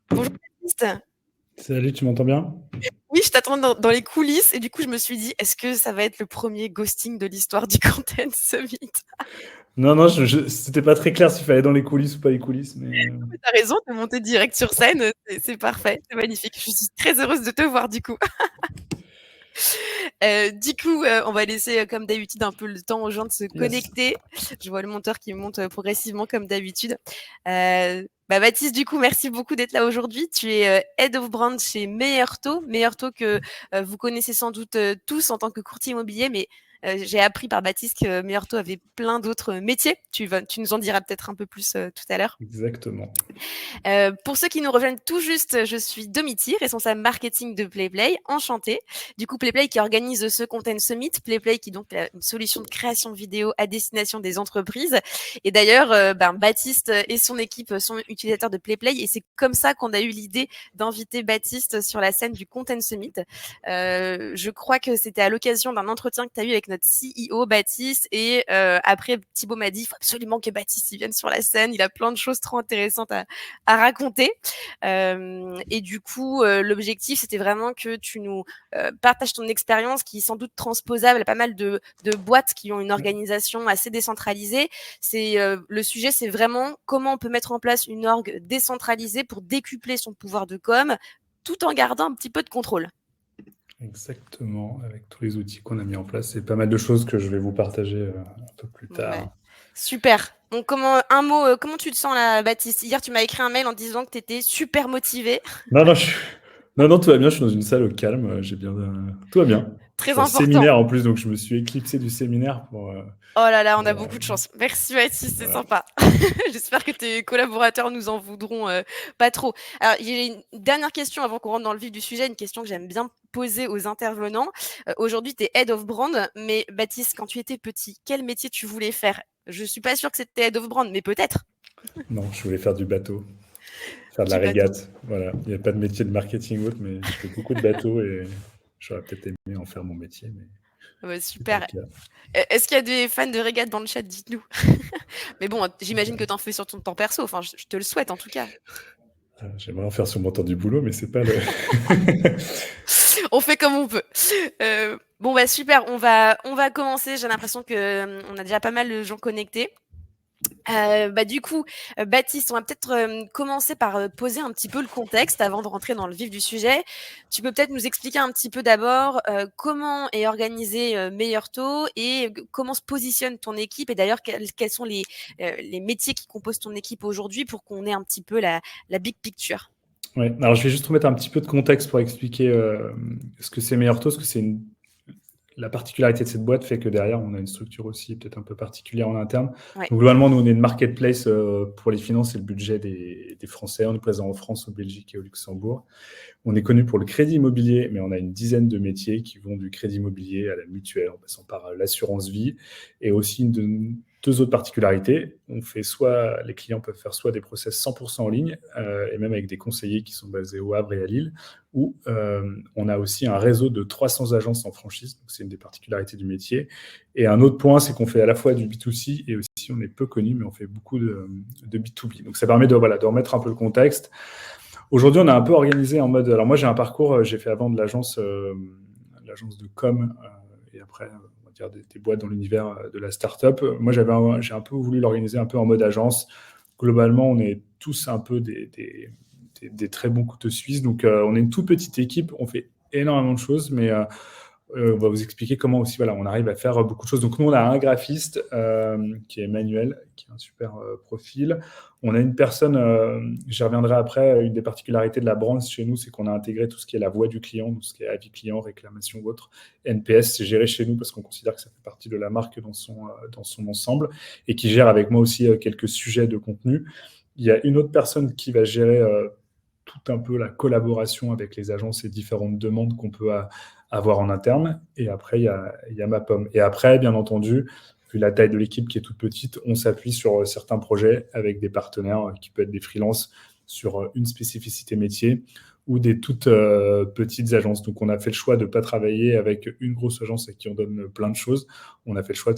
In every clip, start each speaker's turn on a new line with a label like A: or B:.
A: Bonjour Baptiste.
B: Salut, tu m'entends bien?
A: Oui, je t'attends dans les coulisses et du coup, je me suis dit, est-ce que ça va être le premier ghosting de l'histoire du Content Summit?
B: Non, c'était pas très clair s'il fallait dans les coulisses ou pas les coulisses, mais
A: T'as raison, t'es monté direct sur scène, c'est parfait, c'est magnifique. Je suis très heureuse de te voir du coup. On va laisser comme d'habitude un peu le temps aux gens de se
B: yes.
A: connecter. Je vois le monteur qui monte progressivement comme d'habitude. Baptiste, du coup, merci beaucoup d'être là aujourd'hui. Tu es Head of Brand chez Meilleur Taux que vous connaissez sans doute tous en tant que courtier immobilier, mais j'ai appris par Baptiste que Meilleur Taux avait plein d'autres métiers. Tu nous en diras peut-être un peu plus tout à l'heure.
B: Exactement.
A: Pour ceux qui nous rejoignent tout juste, je suis Domiti, responsable marketing de PlayPlay. Enchantée. Du coup, PlayPlay qui organise ce Content Summit. PlayPlay qui est donc une solution de création vidéo à destination des entreprises. Et d'ailleurs, Baptiste et son équipe sont utilisateurs de PlayPlay et c'est comme ça qu'on a eu l'idée d'inviter Baptiste sur la scène du Content Summit. Je crois que c'était à l'occasion d'un entretien que tu as eu avec notre CEO Baptiste et après Thibaut m'a dit il faut absolument que Baptiste vienne sur la scène, il a plein de choses trop intéressantes à raconter. Et du coup, l'objectif, c'était vraiment que tu nous partages ton expérience qui est sans doute transposable à pas mal de boîtes qui ont une organisation assez décentralisée. Le sujet, c'est vraiment comment on peut mettre en place une org décentralisée pour décupler son pouvoir de com tout en gardant un petit peu de contrôle.
B: Exactement, avec tous les outils qu'on a mis en place. C'est pas mal de choses que je vais vous partager un peu plus tard.
A: Ouais. Super. Donc, comment tu te sens là, Baptiste? Hier, tu m'as écrit un mail en disant que tu étais super motivé.
B: Non, tout va bien. Je suis dans une salle au calme. Tout va bien. Je
A: Très
B: suis en
A: important.
B: séminaire en plus, donc je me suis éclipsé du séminaire pour.
A: Oh là là, on a beaucoup de chance. Merci Baptiste, c'est
B: Voilà.
A: sympa. J'espère que tes collaborateurs nous en voudront pas trop. Alors, j'ai une dernière question avant qu'on rentre dans le vif du sujet, une question que j'aime bien poser aux intervenants. Aujourd'hui, tu es Head of Brand, mais Baptiste, quand tu étais petit, quel métier tu voulais faire? Je suis pas sûre que c'était Head of Brand, mais peut-être.
B: Non, je voulais faire du bateau, faire de la
A: Du bateau.
B: régate. Voilà. Il n'y a pas de métier de marketing ou autre, mais je fais beaucoup de bateaux et j'aurais peut-être aimé en faire mon métier, mais c'est pas le
A: Super.
B: cas.
A: Est-ce qu'il y a des fans de régate dans le chat? Dites-nous. Mais bon, j'imagine que tu en fais sur ton temps perso. Enfin, je te le souhaite en tout cas.
B: J'aimerais en faire sur mon temps du boulot, mais c'est pas le.
A: On fait comme on peut. Super. On va commencer. J'ai l'impression que on a déjà pas mal de gens connectés. Du coup, Baptiste, on va peut-être commencer par poser un petit peu le contexte avant de rentrer dans le vif du sujet. Tu peux peut-être nous expliquer un petit peu d'abord comment est organisé Meilleur Taux et comment se positionne ton équipe et d'ailleurs quels sont les métiers qui composent ton équipe aujourd'hui pour qu'on ait un petit peu la big picture.
B: Ouais. Alors, je vais juste remettre un petit peu de contexte pour expliquer ce que c'est Meilleur Taux, parce que la particularité de cette boîte fait que derrière, on a une structure aussi peut-être un peu particulière en interne.
A: Ouais.
B: Donc, globalement, nous, on est une marketplace pour les finances et le budget des Français. On est présent en France, en Belgique et au Luxembourg. On est connu pour le crédit immobilier, mais on a une dizaine de métiers qui vont du crédit immobilier à la mutuelle, en passant par l'assurance vie, et aussi deux autres particularités. Les clients peuvent faire soit des process 100% en ligne, et même avec des conseillers qui sont basés au Havre et à Lille, ou on a aussi un réseau de 300 agences en franchise, donc c'est une des particularités du métier. Et un autre point, c'est qu'on fait à la fois du B2C et aussi, on est peu connu, mais on fait beaucoup de B2B. Donc ça permet de remettre un peu le contexte. Aujourd'hui, on a un peu organisé en mode. Alors, moi, j'ai un parcours, j'ai fait avant de l'agence de com et après, on va dire des boîtes dans l'univers de la startup. Moi, j'ai un peu voulu l'organiser un peu en mode agence. Globalement, on est tous un peu des très bons couteaux suisses. Donc, on est une toute petite équipe. On fait énormément de choses, mais on va vous expliquer comment aussi on arrive à faire beaucoup de choses. Donc, nous, on a un graphiste qui est Emmanuel, qui a un super profil. On a une personne, j'y reviendrai après, une des particularités de la branche chez nous, c'est qu'on a intégré tout ce qui est la voix du client, tout ce qui est avis client, réclamation ou autre. NPS, c'est géré chez nous parce qu'on considère que ça fait partie de la marque dans son ensemble et qui gère avec moi aussi quelques sujets de contenu. Il y a une autre personne qui va gérer tout un peu la collaboration avec les agences et différentes demandes qu'on peut avoir en interne. Et après, il y a ma pomme. Et après, bien entendu, vu la taille de l'équipe qui est toute petite, on s'appuie sur certains projets avec des partenaires qui peuvent être des freelances sur une spécificité métier. ou des toutes petites agences. Donc, on a fait le choix de ne pas travailler avec une grosse agence à qui on donne plein de choses. On a fait le choix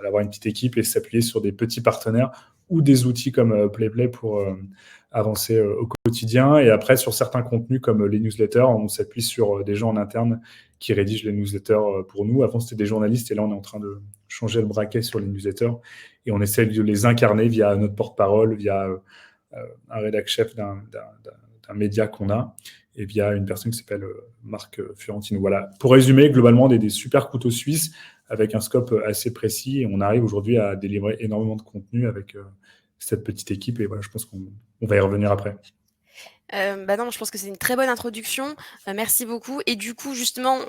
B: d'avoir une petite équipe et s'appuyer sur des petits partenaires ou des outils comme PlayPlay pour avancer au quotidien. Et après, sur certains contenus comme les newsletters, on s'appuie sur des gens en interne qui rédigent les newsletters pour nous. Avant, c'était des journalistes et là, on est en train de changer le braquet sur les newsletters et on essaie de les incarner via notre porte-parole, via un rédac-chef d'un média qu'on a et via une personne qui s'appelle Marc Fiorentino. Voilà. Pour résumer, globalement, des super couteaux suisses avec un scope assez précis et on arrive aujourd'hui à délivrer énormément de contenu avec cette petite équipe et voilà, je pense qu'on va y revenir après.
A: Non, je pense que c'est une très bonne introduction. Merci beaucoup. Et du coup, justement,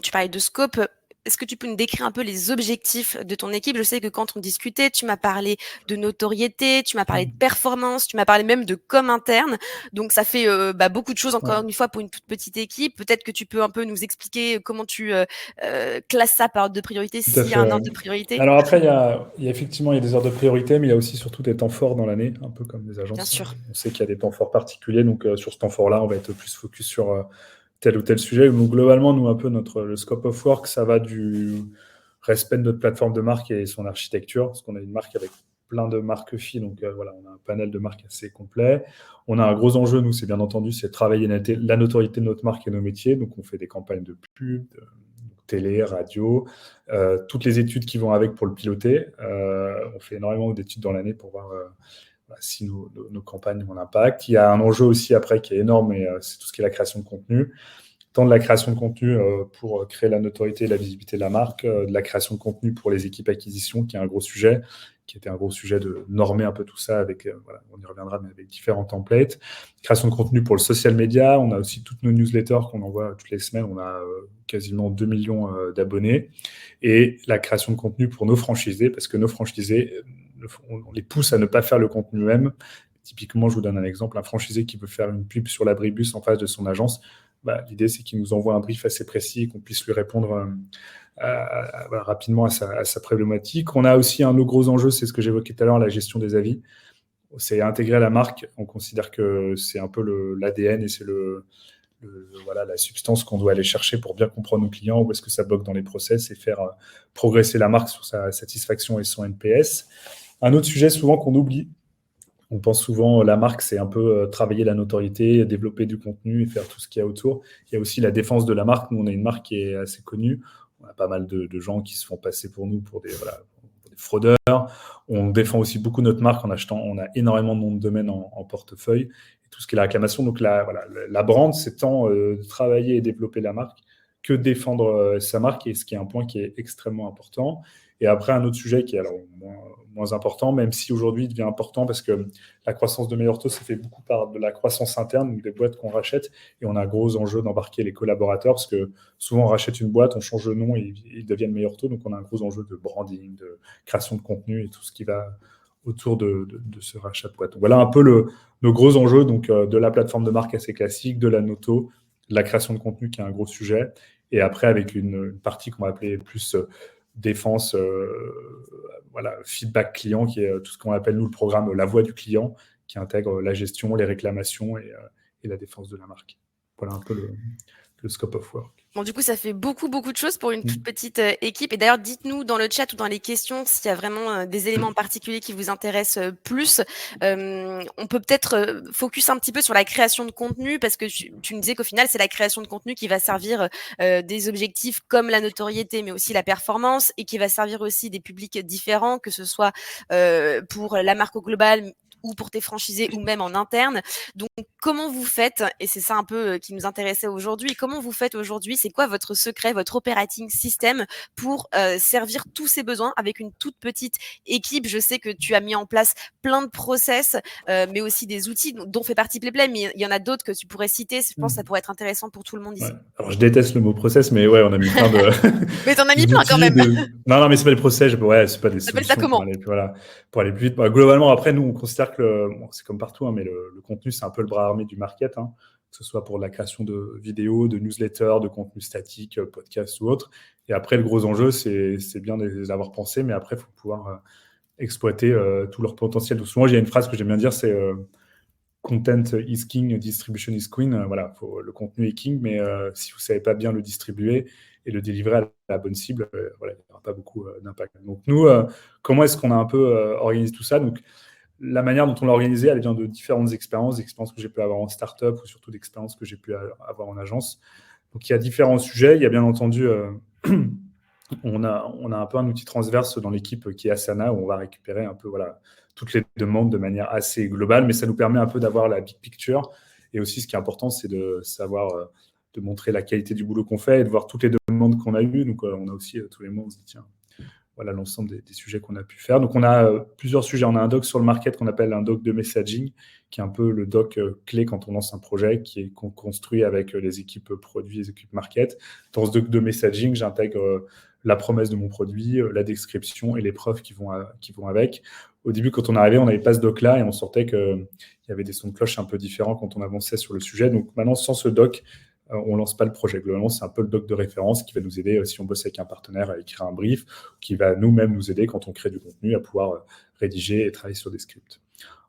A: tu parlais de scope. Est-ce que tu peux nous décrire un peu les objectifs de ton équipe? Je sais que quand on discutait, tu m'as parlé de notoriété, tu m'as parlé de performance, tu m'as parlé même de com interne. Donc, ça fait beaucoup de choses, encore une fois, pour une toute petite équipe. Peut-être que tu peux un peu nous expliquer comment tu classes ça par ordre de priorité, s'il y a un ordre de priorité.
B: Alors après, il y a effectivement des ordres de priorité, mais il y a aussi surtout des temps forts dans l'année, un peu comme des agences.
A: Bien sûr.
B: On sait qu'il y a des temps forts particuliers, donc sur ce temps fort-là, on va être plus focus sur tel ou tel sujet. Donc globalement, nous, un peu le scope of work, ça va du respect de notre plateforme de marque et son architecture, parce qu'on a une marque avec plein de marques filles, donc voilà, on a un panel de marques assez complet. On a un gros enjeu, nous, c'est bien entendu, c'est de travailler la notoriété de notre marque et nos métiers, donc on fait des campagnes de pub, télé, radio, toutes les études qui vont avec pour le piloter. On fait énormément d'études dans l'année pour voir si nos campagnes ont un impact. Il y a un enjeu aussi après qui est énorme, et c'est tout ce qui est la création de contenu. Tant de la création de contenu pour créer la notoriété et la visibilité de la marque, de la création de contenu pour les équipes acquisition, qui est un gros sujet, qui était un gros sujet de normer un peu tout ça avec, on y reviendra, mais avec différents templates. Création de contenu pour le social media. On a aussi toutes nos newsletters qu'on envoie toutes les semaines. On a quasiment 2 millions d'abonnés. Et la création de contenu pour nos franchisés, parce que nos franchisés, on les pousse à ne pas faire le contenu eux-mêmes. Typiquement, je vous donne un exemple, un franchisé qui veut faire une pub sur l'abribus en face de son agence, l'idée, c'est qu'il nous envoie un brief assez précis et qu'on puisse lui répondre rapidement à sa problématique. On a aussi un autre gros enjeu, c'est ce que j'évoquais tout à l'heure, la gestion des avis. C'est intégrer à la marque. On considère que c'est un peu l'ADN et c'est la substance qu'on doit aller chercher pour bien comprendre nos clients, où est-ce que ça bloque dans les process et faire progresser la marque sur sa satisfaction et son NPS. Un autre sujet souvent qu'on oublie, on pense souvent la marque, c'est un peu travailler la notoriété, développer du contenu et faire tout ce qu'il y a autour. Il y a aussi la défense de la marque. Nous, on a une marque qui est assez connue. On a pas mal de gens qui se font passer pour nous pour des fraudeurs. On défend aussi beaucoup notre marque en achetant. On a énormément de noms de domaine en portefeuille et tout ce qui est la réclamation. Donc la brand, c'est tant de travailler et développer la marque que défendre sa marque, et ce qui est un point qui est extrêmement important. Et après, un autre sujet qui est alors moins important, même si aujourd'hui il devient important parce que la croissance de Meilleur Taux, ça fait beaucoup par de la croissance interne, donc des boîtes qu'on rachète, et on a un gros enjeu d'embarquer les collaborateurs parce que souvent on rachète une boîte, on change de nom et ils deviennent Meilleur Taux, donc on a un gros enjeu de branding, de création de contenu et tout ce qui va autour de ce rachat de boîte. Donc voilà un peu nos gros enjeux, donc de la plateforme de marque assez classique, de la noto, de la création de contenu qui est un gros sujet, et après avec une partie qu'on va appeler plus défense, feedback client, qui est tout ce qu'on appelle nous le programme La Voix du client, qui intègre la gestion, les réclamations et la défense de la marque. Voilà un peu le scope of work.
A: Bon, du coup, ça fait beaucoup de choses pour une toute petite équipe. Et d'ailleurs, dites-nous dans le chat ou dans les questions s'il y a vraiment des éléments en particulier qui vous intéressent plus. On peut peut-être focus un petit peu sur la création de contenu, parce que tu nous disais qu'au final, c'est la création de contenu qui va servir des objectifs comme la notoriété, mais aussi la performance, et qui va servir aussi des publics différents, que ce soit pour la marque au global ou pour tes franchisés ou même en interne. Donc, comment vous faites, et c'est ça un peu qui nous intéressait aujourd'hui, comment vous faites aujourd'hui, c'est quoi votre secret, votre operating system pour servir tous ces besoins avec une toute petite équipe? Je sais que tu as mis en place plein de process, mais aussi des outils dont fait partie PlayPlay, mais il y en a d'autres que tu pourrais citer. Je pense que ça pourrait être intéressant pour tout le monde ici.
B: Ouais. Alors, je déteste le mot process, mais ouais, on a mis plein de...
A: Mais t'en as mis plein quand même.
B: Non, mais c'est pas des process, c'est pas des solutions
A: ça comment
B: pour aller plus vite. Globalement, après, nous, on considère que c'est comme partout, mais le contenu, c'est un peu le bras armé du market, que ce soit pour la création de vidéos, de newsletters, de contenu statique, podcasts ou autres. Et après, le gros enjeu, c'est bien de les avoir pensés, mais après, il faut pouvoir exploiter tout leur potentiel. Donc, souvent, il y a une phrase que j'aime bien dire, c'est content is king, distribution is queen. Voilà, le contenu est king, mais si vous ne savez pas bien le distribuer et le délivrer à la bonne cible, voilà, il n'y aura pas beaucoup d'impact. Donc nous, comment est-ce qu'on a un peu organisé tout ça? Donc la manière dont on l'a organisé, elle vient de différentes expériences, que j'ai pu avoir en startup ou surtout d'expériences que j'ai pu avoir en agence. Donc il y a différents sujets. Il y a bien entendu, on a un peu un outil transverse dans l'équipe qui est Asana, où on va récupérer un peu toutes les demandes de manière assez globale, mais ça nous permet un peu d'avoir la big picture. Et aussi, ce qui est important, c'est de savoir, de montrer la qualité du boulot qu'on fait et de voir toutes les demandes qu'on a eues. Donc, on a aussi tous les mois, on se dit, tiens, voilà l'ensemble des sujets qu'on a pu faire. Donc, on a plusieurs sujets. On a un doc sur le market qu'on appelle un doc de messaging, qui est un peu le doc clé quand on lance un projet, qui est construit avec les équipes produits, les équipes market. Dans ce doc de messaging, j'intègre la promesse de mon produit, la description et les preuves qui vont avec. Au début, quand on arrivait, on n'avait pas ce doc-là et on sentait qu'il y avait des sons de cloche un peu différents quand on avançait sur le sujet. Donc maintenant, sans ce doc, on ne lance pas le projet. Globalement, c'est un peu le doc de référence qui va nous aider si on bosse avec un partenaire à écrire un brief, qui va nous-mêmes nous aider quand on crée du contenu à pouvoir rédiger et travailler sur des scripts.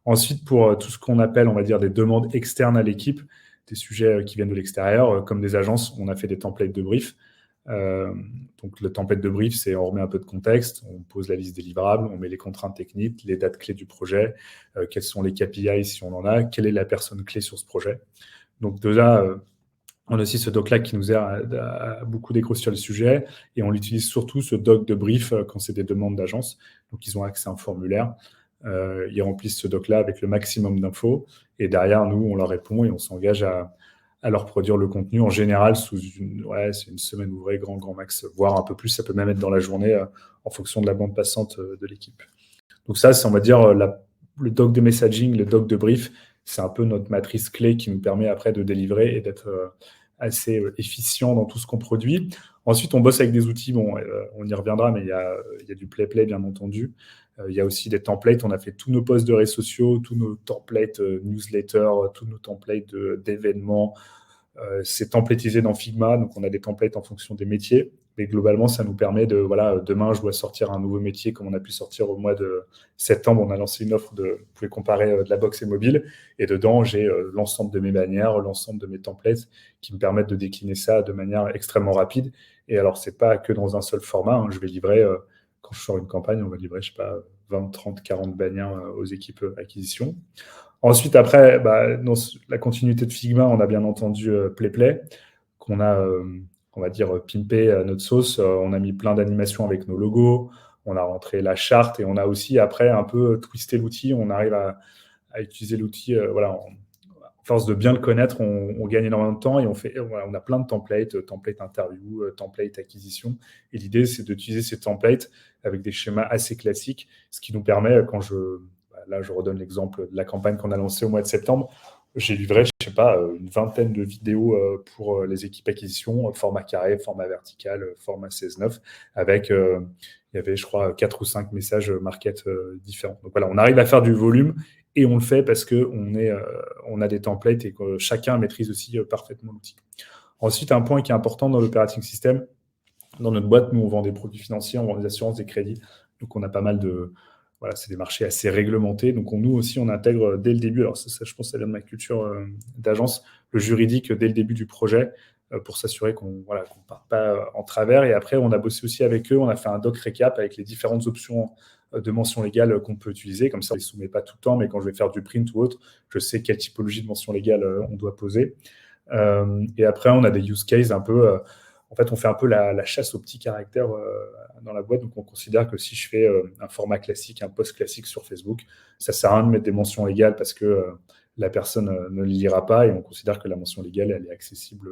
B: Ensuite, pour tout ce qu'on appelle, on va dire, des demandes externes à l'équipe, des sujets qui viennent de l'extérieur, comme des agences, on a fait des templates de brief. Donc le template de brief, c'est on remet un peu de contexte, on pose la liste des livrables, on met les contraintes techniques, les dates clés du projet, quels sont les KPI si on en a, quelle est la personne clé sur ce projet. Donc déjà, on a aussi ce doc-là qui nous aide à beaucoup dégrossir le sujet et on l'utilise surtout, ce doc de brief, quand c'est des demandes d'agence. Donc ils ont accès à un formulaire, ils remplissent ce doc-là avec le maximum d'infos et derrière, nous, on leur répond et on s'engage à leur produire le contenu. En général, c'est une semaine ouvrée, grand max, voire un peu plus. Ça peut même être dans la journée en fonction de la bande passante de l'équipe. Donc ça, c'est, on va dire, le doc de messaging, le doc de brief, c'est un peu notre matrice clé qui nous permet après de délivrer et d'être assez efficient dans tout ce qu'on produit. Ensuite, on bosse avec des outils, on y reviendra, mais il y a du PlayPlay, bien entendu. Il y a aussi des templates. On a fait tous nos posts de réseaux sociaux, tous nos templates newsletters, tous nos templates d'événements. C'est templatisé dans Figma, donc on a des templates en fonction des métiers. Mais globalement, ça nous permet de, demain, je dois sortir un nouveau métier, comme on a pu sortir au mois de septembre. On a lancé une offre vous pouvez comparer de la box et mobile. Et dedans, j'ai l'ensemble de mes bannières, l'ensemble de mes templates qui me permettent de décliner ça de manière extrêmement rapide. Et alors, c'est pas que dans un seul format. Je vais livrer, quand je sors une campagne, on va livrer, je sais pas, 20, 30, 40 bannières aux équipes acquisition. Ensuite, après, dans la continuité de Figma, on a bien entendu PlayPlay, qu'on a, on va dire, pimpé à notre sauce. On a mis plein d'animations avec nos logos, on a rentré la charte et on a aussi, après, un peu twisté l'outil. On arrive à utiliser l'outil, à force de bien le connaître, on gagne énormément de temps et on a plein de templates, template interview, template acquisition. Et l'idée, c'est d'utiliser ces templates avec des schémas assez classiques, ce qui nous permet, là, je redonne l'exemple de la campagne qu'on a lancée au mois de septembre. J'ai livré, je ne sais pas, une vingtaine de vidéos pour les équipes acquisition, format carré, format vertical, format 16:9, avec, il y avait, je crois, 4 ou 5 messages market différents. Donc voilà, on arrive à faire du volume et on le fait parce qu'on a des templates et que chacun maîtrise aussi parfaitement l'outil. Ensuite, un point qui est important dans l'operating system, dans notre boîte, nous, on vend des produits financiers, on vend des assurances, des crédits. Donc, on a pas mal de... c'est des marchés assez réglementés. Donc, nous aussi, on intègre dès le début, alors ça, je pense que ça vient de ma culture d'agence, le juridique dès le début du projet pour s'assurer qu'on ne parte pas en travers. Et après, on a bossé aussi avec eux. On a fait un doc récap avec les différentes options de mention légale qu'on peut utiliser. Comme ça, on ne les soumet pas tout le temps, mais quand je vais faire du print ou autre, je sais quelle typologie de mention légale on doit poser. Et après, on a des use cases un peu... en fait, on fait un peu la chasse aux petits caractères dans la boîte. Donc, on considère que si je fais un format classique, un post classique sur Facebook, ça ne sert à rien de mettre des mentions légales parce que la personne ne le lira pas et on considère que la mention légale, elle est accessible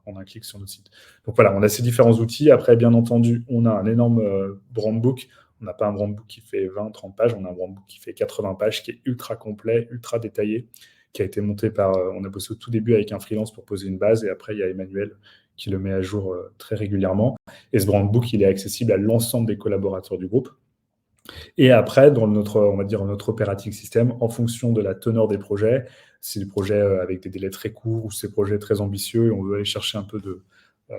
B: en un clic sur notre site. Donc, voilà, on a ces différents outils. Après, bien entendu, on a un énorme brand book. On n'a pas un brand book qui fait 20, 30 pages. On a un brand book qui fait 80 pages, qui est ultra complet, ultra détaillé, qui a été monté par... on a bossé au tout début avec un freelance pour poser une base et après, il y a Emmanuel qui le met à jour très régulièrement. Et ce brand book, il est accessible à l'ensemble des collaborateurs du groupe. Et après, dans notre operating system, en fonction de la teneur des projets, c'est des projets avec des délais très courts ou c'est des projets très ambitieux et on veut aller chercher un peu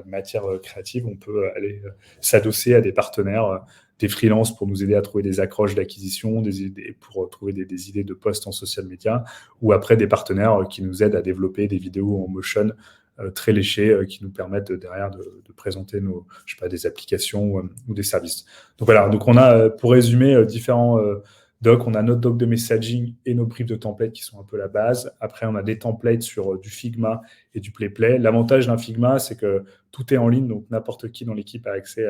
B: matière créative, on peut aller s'adosser à des partenaires, des freelances pour nous aider à trouver des accroches d'acquisition, des idées pour trouver des idées de posts en social media, ou après des partenaires qui nous aident à développer des vidéos en motion très léchées qui nous permettent derrière de présenter des applications ou des services. Donc voilà, donc on a, pour résumer, différents docs. On a notre doc de messaging et nos briefs de templates qui sont un peu la base. Après, on a des templates sur du Figma et du PlayPlay. L'avantage d'un Figma, c'est que tout est en ligne, donc n'importe qui dans l'équipe a accès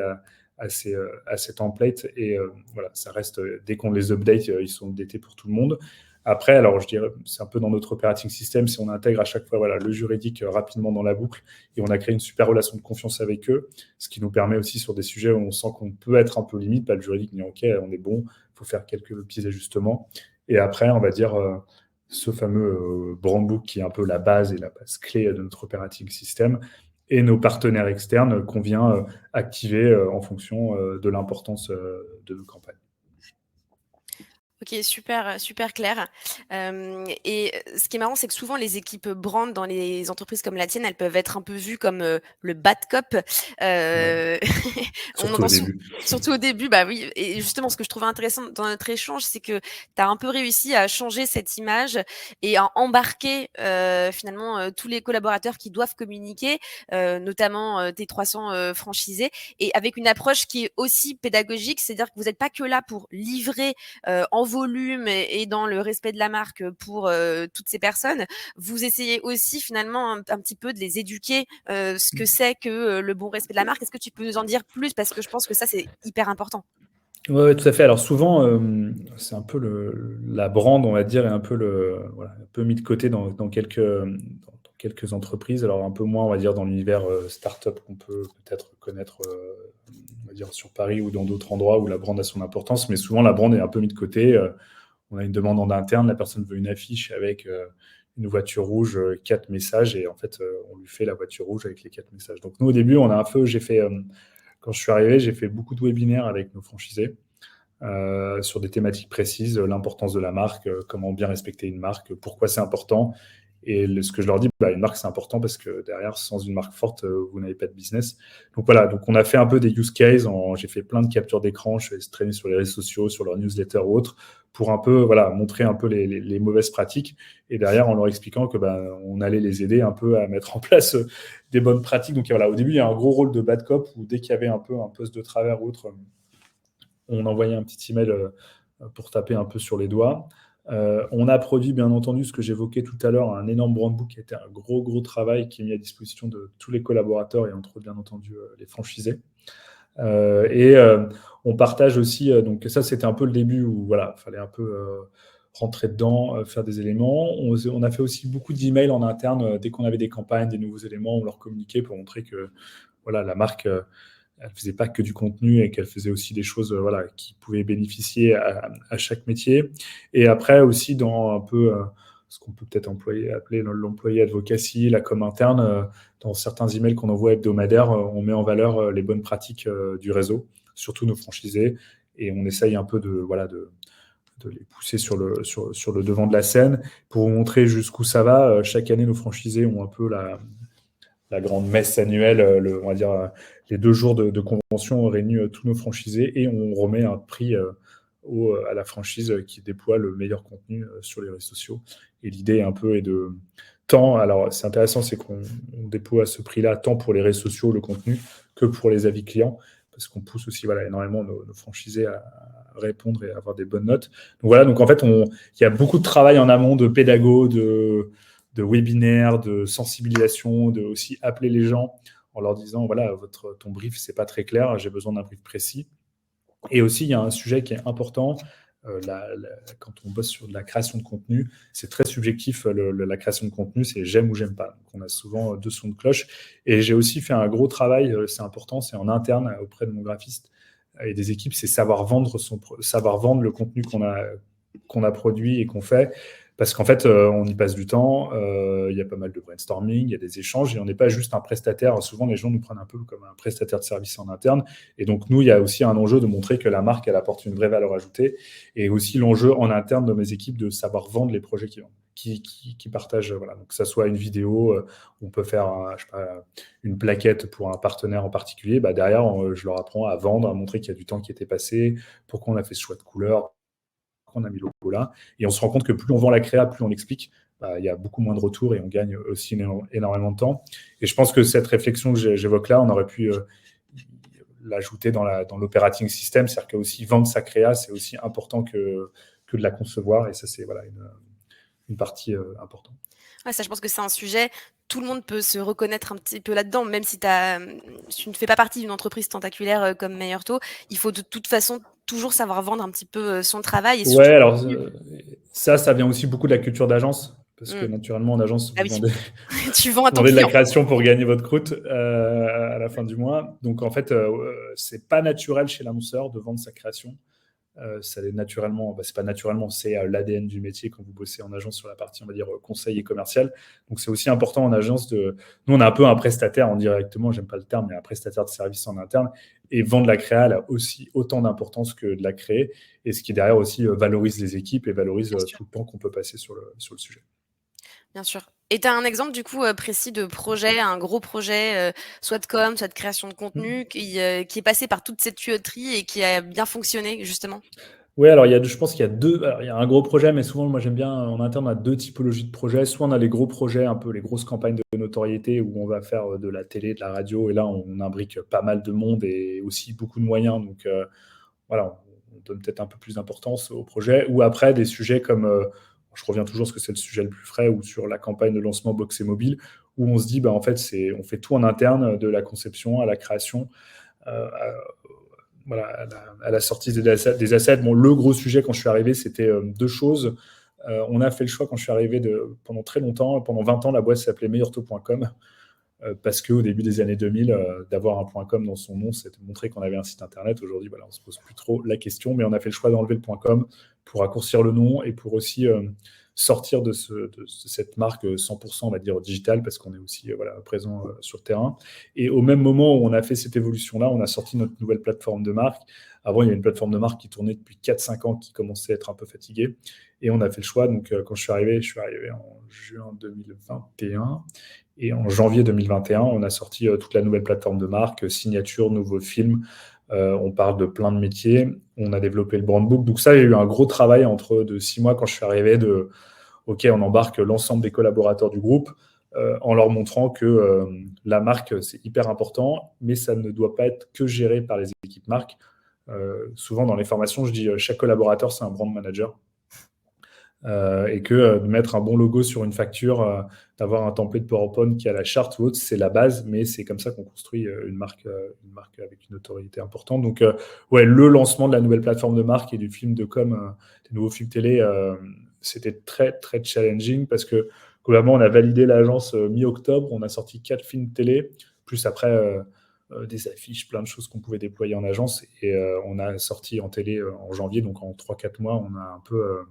B: à ces templates. Et voilà, ça reste, dès qu'on les update, ils sont updatés pour tout le monde. Après, alors je dirais, c'est un peu dans notre operating system, si on intègre à chaque fois le juridique rapidement dans la boucle et on a créé une super relation de confiance avec eux, ce qui nous permet aussi sur des sujets où on sent qu'on peut être un peu limite, le juridique dit OK, on est bon, il faut faire quelques petits ajustements. Et après, on va dire ce fameux brand book qui est un peu la base et la base clé de notre operating system et nos partenaires externes qu'on vient activer en fonction de l'importance de nos campagnes.
A: Ok, super, super clair. Et ce qui est marrant, c'est que souvent les équipes brand dans les entreprises comme la tienne, elles peuvent être un peu vues comme le bad cop.
B: Ouais. Surtout au début.
A: Surtout au début, bah oui. Et justement, ce que je trouvais intéressant dans notre échange, c'est que tu as un peu réussi à changer cette image et à embarquer finalement tous les collaborateurs qui doivent communiquer, notamment tes 300 franchisés, et avec une approche qui est aussi pédagogique, c'est-à-dire que vous n'êtes pas que là pour livrer en volume et dans le respect de la marque pour toutes ces personnes, vous essayez aussi finalement un petit peu de les éduquer ce que c'est que le bon respect de la marque. Est-ce que tu peux nous en dire plus? Parce que je pense que ça, c'est hyper important.
B: Oui, tout à fait. Alors souvent, c'est un peu la brand, on va dire, est un peu, un peu mis de côté dans quelques entreprises. Alors un peu moins, on va dire, dans l'univers startup qu'on peut peut-être connaître, on va dire, sur Paris ou dans d'autres endroits où la brand a son importance. Mais souvent, la brand est un peu mis de côté. On a une demande en interne, la personne veut une affiche avec une voiture rouge, 4 messages, et en fait, on lui fait la voiture rouge avec les 4 messages. Donc nous, au début, quand je suis arrivé, j'ai fait beaucoup de webinaires avec nos franchisés sur des thématiques précises, l'importance de la marque, comment bien respecter une marque, pourquoi c'est important. Et ce que je leur dis, une marque, c'est important parce que derrière, sans une marque forte, vous n'avez pas de business. Donc voilà, donc on a fait un peu des use cases. J'ai fait plein de captures d'écran, je suis traîné sur les réseaux sociaux, sur leur newsletter ou autre, pour un peu montrer un peu les mauvaises pratiques. Et derrière, en leur expliquant que on allait les aider un peu à mettre en place des bonnes pratiques. Donc voilà, au début, il y a un gros rôle de bad cop où dès qu'il y avait un peu un poste de travers ou autre, on envoyait un petit email pour taper un peu sur les doigts. On a produit, bien entendu, ce que j'évoquais tout à l'heure, un énorme brand book qui était un gros travail qui est mis à disposition de tous les collaborateurs et entre autres, bien entendu, les franchisés. On partage aussi, donc ça, c'était un peu le début où il fallait un peu rentrer dedans, faire des éléments. On a fait aussi beaucoup d'emails en interne. Dès qu'on avait des campagnes, des nouveaux éléments, on leur communiquait pour montrer que la marque... elle ne faisait pas que du contenu et qu'elle faisait aussi des choses qui pouvaient bénéficier à chaque métier. Et après aussi dans un peu ce qu'on peut peut-être appeler l'employé advocacy, la com interne, dans certains emails qu'on envoie hebdomadaires, on met en valeur les bonnes pratiques du réseau, surtout nos franchisés, et on essaye un peu de les pousser sur le devant de la scène pour vous montrer jusqu'où ça va. Chaque année, nos franchisés ont un peu la grande messe annuelle, on va dire les 2 jours de convention, on réunit tous nos franchisés et on remet un prix à la franchise qui déploie le meilleur contenu sur les réseaux sociaux. Et l'idée un peu est de tant, alors c'est intéressant, c'est qu'on déploie à ce prix-là tant pour les réseaux sociaux, le contenu, que pour les avis clients, parce qu'on pousse aussi énormément nos franchisés à répondre et à avoir des bonnes notes. Donc en fait, il y a beaucoup de travail en amont de pédago, de webinaires, de sensibilisation, de aussi appeler les gens en leur disant ton brief, c'est pas très clair, j'ai besoin d'un brief précis. Et aussi, il y a un sujet qui est important. Quand on bosse sur de la création de contenu, c'est très subjectif. La création de contenu, c'est j'aime ou j'aime pas. Donc, on a souvent 2 sons de cloche. Et j'ai aussi fait un gros travail, c'est important, c'est en interne auprès de mon graphiste et des équipes, c'est savoir vendre le contenu qu'on a produit et qu'on fait. Parce qu'en fait, on y passe du temps, il y a pas mal de brainstorming, il y a des échanges, et on n'est pas juste un prestataire. Souvent, les gens nous prennent un peu comme un prestataire de service en interne. Et donc, nous, il y a aussi un enjeu de montrer que la marque, elle apporte une vraie valeur ajoutée. Et aussi l'enjeu en interne de mes équipes de savoir vendre les projets qui partagent. Voilà. Donc, que ça soit une vidéo, on peut faire je sais pas, une plaquette pour un partenaire en particulier. Bah, derrière, je leur apprends à vendre, à montrer qu'il y a du temps qui était passé, pourquoi on a fait ce choix de couleur, on a mis le logo là. Et on se rend compte que plus on vend la créa, plus on explique, bah, il y a beaucoup moins de retours et on gagne aussi énormément de temps. Et je pense que cette réflexion que j'évoque là, on aurait pu l'ajouter dans l'operating system, c'est-à-dire que aussi vendre sa créa, c'est aussi important que de la concevoir. Et ça, c'est voilà, une partie importante.
A: Ouais, ça, je pense que c'est un sujet, tout le monde peut se reconnaître un petit peu là-dedans, même si tu ne fais pas partie d'une entreprise tentaculaire comme Meilleurto, il faut de toute façon toujours savoir vendre un petit peu son travail. Et
B: Ouais,
A: surtout,
B: alors ça vient aussi beaucoup de la culture d'agence, parce que naturellement, en agence,
A: ah
B: vous
A: oui. Tu vends à ton
B: vendez de la
A: client.
B: création pour gagner votre croûte à la fin du mois. Donc en fait, c'est pas naturel chez l'annonceur de vendre sa création. Ça l'est naturellement, c'est pas naturellement, c'est l'ADN du métier quand vous bossez en agence sur la partie, on va dire, conseil et commercial. Donc c'est aussi important en agence nous, on a un peu un prestataire indirectement, j'aime pas le terme, mais un prestataire de service en interne. Et vendre la créa a aussi autant d'importance que de la créer. Et ce qui derrière aussi valorise les équipes et valorise tout le temps qu'on peut passer sur le sujet.
A: Bien sûr. Et tu as un exemple du coup précis de projet, un gros projet, soit de com, soit de création de contenu, qui est passé par toute cette tuyauterie et qui a bien fonctionné justement?
B: Oui, alors je pense qu'il y a il y a un gros projet, mais souvent, moi j'aime bien, en interne, on a deux typologies de projets. Soit on a les gros projets, un peu les grosses campagnes de notoriété où on va faire de la télé, de la radio, et là on imbrique pas mal de monde et aussi beaucoup de moyens. Donc voilà, on donne peut-être un peu plus d'importance au projet. Ou après, des sujets comme, je reviens toujours parce que c'est le sujet le plus frais, ou sur la campagne de lancement Boxé Mobile, où on se dit, bah, en fait, on fait tout en interne, de la conception à la création, à, voilà, à la sortie des assets. Bon, le gros sujet quand je suis arrivé, c'était deux choses. On a fait le choix quand je suis arrivé pendant très longtemps, pendant 20 ans, la boîte s'appelait meilleurtaux.com. Parce qu'au début des années 2000, d'avoir un .com dans son nom, c'était montrer qu'on avait un site internet. Aujourd'hui, voilà, on ne se pose plus trop la question, mais on a fait le choix d'enlever le .com pour raccourcir le nom et pour aussi sortir de cette marque 100%, on va dire, digitale, parce qu'on est aussi voilà, présent sur le terrain. Et au même moment où on a fait cette évolution-là, on a sorti notre nouvelle plateforme de marque. Avant, il y avait une plateforme de marque qui tournait depuis 4-5 ans, qui commençait à être un peu fatiguée. Et on a fait le choix. Donc, quand je suis arrivé en juin 2021. Et en janvier 2021, on a sorti toute la nouvelle plateforme de marque, signature, nouveaux films. On parle de plein de métiers. On a développé le brand book. Donc ça, il y a eu un gros travail de 6 mois quand je suis arrivé OK, on embarque l'ensemble des collaborateurs du groupe en leur montrant que la marque, c'est hyper important, mais ça ne doit pas être que géré par les équipes marque. Souvent, dans les formations, je dis chaque collaborateur, c'est un brand manager. Et que de mettre un bon logo sur une facture, d'avoir un template PowerPoint qui a la charte ou autre, c'est la base, mais c'est comme ça qu'on construit une marque avec une autorité importante. Donc, ouais, le lancement de la nouvelle plateforme de marque et du film de com, des nouveaux films télé, c'était très, très challenging parce que globalement, on a validé l'agence mi-octobre, on a sorti 4 films télé, plus après des affiches, plein de choses qu'on pouvait déployer en agence, et on a sorti en télé en janvier, donc en 3-4 mois, on a un peu...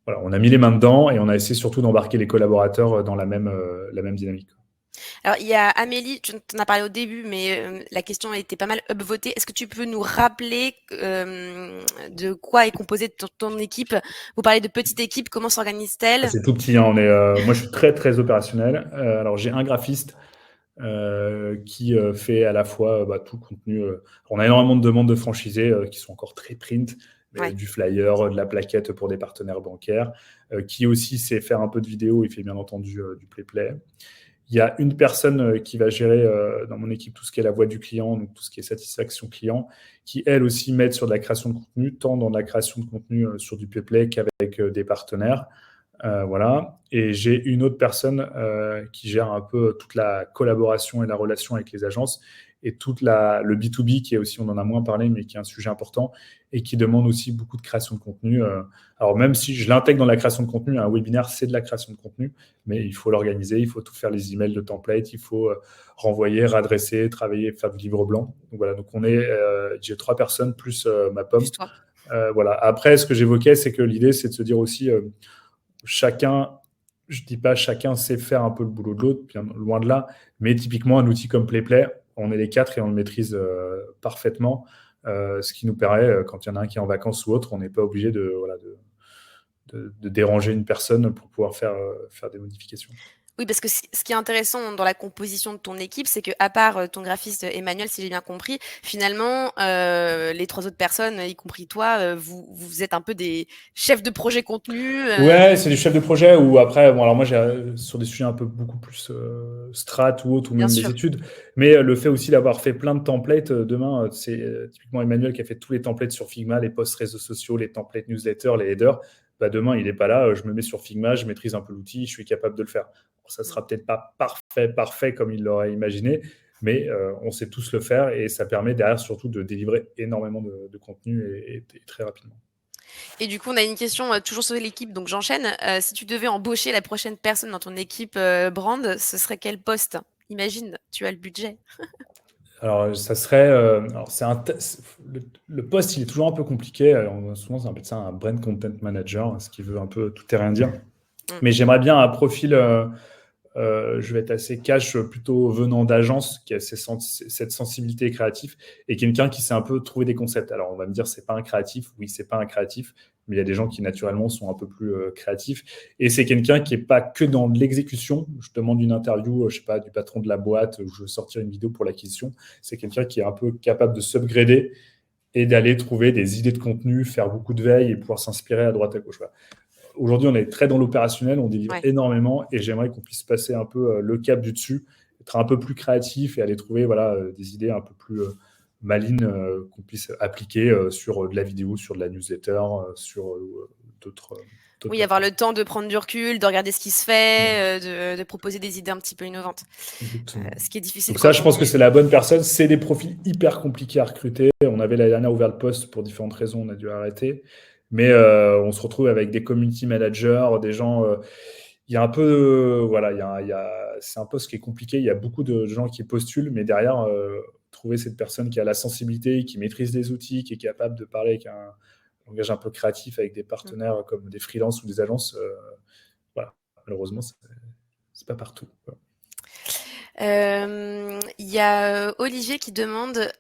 B: Voilà, on a mis les mains dedans et on a essayé surtout d'embarquer les collaborateurs dans la même dynamique.
A: Alors, il y a Amélie, tu en as parlé au début, mais la question a été pas mal upvotée. Est-ce que tu peux nous rappeler de quoi est composée ton équipe? Vous parlez de petite équipe, comment s'organise-t-elle?
B: C'est tout petit, hein, moi je suis très très opérationnel. Alors j'ai un graphiste qui fait à la fois tout le contenu. On a énormément de demandes de franchisés qui sont encore très print,
A: Ouais.
B: du flyer, de la plaquette pour des partenaires bancaires, qui aussi sait faire un peu de vidéo, il fait bien entendu du play. Il y a une personne qui va gérer dans mon équipe tout ce qui est la voix du client, donc tout ce qui est satisfaction client, qui elle aussi m'aide sur de la création de contenu, tant dans la création de contenu sur du play qu'avec des partenaires. Voilà. Et j'ai une autre personne qui gère un peu toute la collaboration et la relation avec les agences et le B2B qui est aussi, on en a moins parlé, mais qui est un sujet important et qui demande aussi beaucoup de création de contenu. Alors même si je l'intègre dans la création de contenu, un webinaire, c'est de la création de contenu, mais il faut l'organiser, il faut tout faire, les emails, le template, il faut renvoyer, radresser, travailler, faire du livre blanc. Donc voilà, donc j'ai 3 personnes plus ma pomme.
A: Plus toi.
B: Voilà. Après, ce que j'évoquais, c'est que l'idée, c'est de se dire aussi... chacun, je dis pas chacun sait faire un peu le boulot de l'autre, bien loin de là, mais typiquement un outil comme PlayPlay, on est les 4 et on le maîtrise parfaitement, ce qui nous permet, quand il y en a un qui est en vacances ou autre, on n'est pas obligé de déranger une personne pour pouvoir faire des modifications.
A: Oui, parce que ce qui est intéressant dans la composition de ton équipe, c'est qu'à part ton graphiste Emmanuel, si j'ai bien compris, finalement, les 3 autres personnes, y compris toi, vous êtes un peu des chefs de projet contenu.
B: Ouais, c'est du chef de projet ou après, bon, alors moi, j'ai sur des sujets un peu beaucoup plus strat ou autre, ou
A: Bien
B: même
A: sûr.
B: des études, mais le fait aussi d'avoir fait plein de templates, demain, c'est typiquement Emmanuel qui a fait tous les templates sur Figma, les posts réseaux sociaux, les templates newsletters, les headers. Bah, demain, il n'est pas là, je me mets sur Figma, je maîtrise un peu l'outil, je suis capable de le faire. Alors, ça sera peut-être pas parfait comme il l'aurait imaginé, mais on sait tous le faire et ça permet derrière surtout de délivrer énormément de contenu et très rapidement.
A: Et du coup, on a une question toujours sur l'équipe, donc j'enchaîne. Si tu devais embaucher la prochaine personne dans ton équipe brand, ce serait quel poste? Imagine, tu as le budget.
B: Alors, ça serait. Alors, le poste, il est toujours un peu compliqué. Souvent, on appelle ça un brand content manager, ce qui veut un peu tout et rien dire. Mais j'aimerais bien un profil, je vais être assez cash, plutôt venant d'agence, qui a cette sensibilité créative et quelqu'un qui sait un peu trouver des concepts. Alors, on va me dire, c'est pas un créatif. Oui, c'est pas un créatif, mais il y a des gens qui, naturellement, sont un peu plus créatifs. Et c'est quelqu'un qui n'est pas que dans l'exécution. Je demande une interview, je sais pas, du patron de la boîte, où je veux sortir une vidéo pour l'acquisition. C'est quelqu'un qui est un peu capable de s'upgrader et d'aller trouver des idées de contenu, faire beaucoup de veille et pouvoir s'inspirer à droite à gauche. Voilà. Aujourd'hui, on est très dans l'opérationnel, on délivre énormément et j'aimerais qu'on puisse passer un peu le cap du dessus, être un peu plus créatif et aller trouver des idées un peu plus malines qu'on puisse appliquer sur de la vidéo, sur de la newsletter, sur d'autres.
A: Oui, avoir le temps de prendre du recul, de regarder ce qui se fait, de proposer des idées un petit peu innovantes. Ce qui est difficile.
B: Donc ça, je pense que c'est la bonne personne. C'est des profils hyper compliqués à recruter. On avait l'année dernière ouvert le poste pour différentes raisons, on a dû arrêter. Mais on se retrouve avec des community managers, des gens. Il y a un peu, c'est un poste qui est compliqué. Il y a beaucoup de gens qui postulent, mais derrière, trouver cette personne qui a la sensibilité, qui maîtrise les outils, qui est capable de parler avec un langage un peu créatif avec des partenaires comme des freelances ou des agences, malheureusement, c'est pas partout.
A: Il y a Olivier qui demande.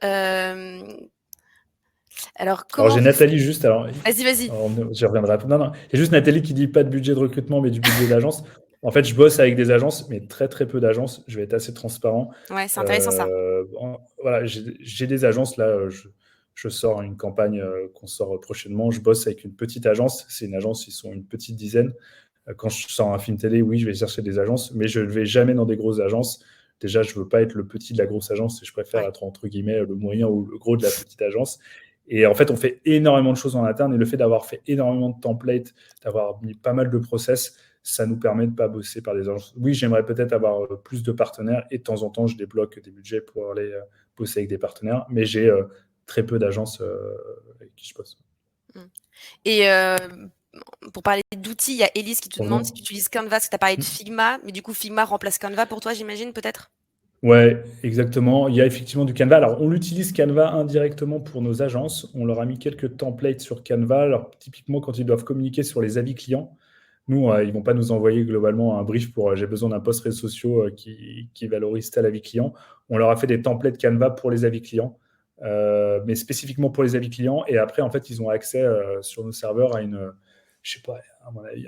A: Alors
B: j'ai Nathalie juste.
A: Vas-y.
B: Je reviendrai. Non. Il y a juste Nathalie qui dit pas de budget de recrutement, mais du budget d'agence. En fait, je bosse avec des agences, mais très très peu d'agences. Je vais être assez transparent.
A: Ouais, c'est intéressant ça.
B: Voilà, j'ai des agences là. Je sors une campagne qu'on sort prochainement. Je bosse avec une petite agence. C'est une agence, ils sont une petite dizaine. Quand je sors un film télé, oui, je vais chercher des agences, mais je ne vais jamais dans des grosses agences. Déjà, je ne veux pas être le petit de la grosse agence et je préfère être entre guillemets le moyen ou le gros de la petite agence. Et en fait, on fait énormément de choses en interne et le fait d'avoir fait énormément de templates, d'avoir mis pas mal de process, ça nous permet de ne pas bosser par des agences. Oui, j'aimerais peut-être avoir plus de partenaires et de temps en temps, je débloque des budgets pour aller bosser avec des partenaires, mais j'ai très peu d'agences avec qui je bosse.
A: Et pour parler d'outils, il y a Elise qui te demande si tu utilises Canva, parce que tu as parlé de Figma, mais du coup, Figma remplace Canva pour toi, j'imagine, peut-être?
B: Ouais, exactement. Il y a effectivement du Canva. Alors, on utilise Canva indirectement pour nos agences. On leur a mis quelques templates sur Canva. Alors, typiquement, quand ils doivent communiquer sur les avis clients, nous, ils ne vont pas nous envoyer globalement un brief pour j'ai besoin d'un post réseaux sociaux qui valorise tel avis client. On leur a fait des templates Canva pour les avis clients, mais spécifiquement pour les avis clients. Et après, en fait, ils ont accès sur nos serveurs à je sais pas, à mon avis,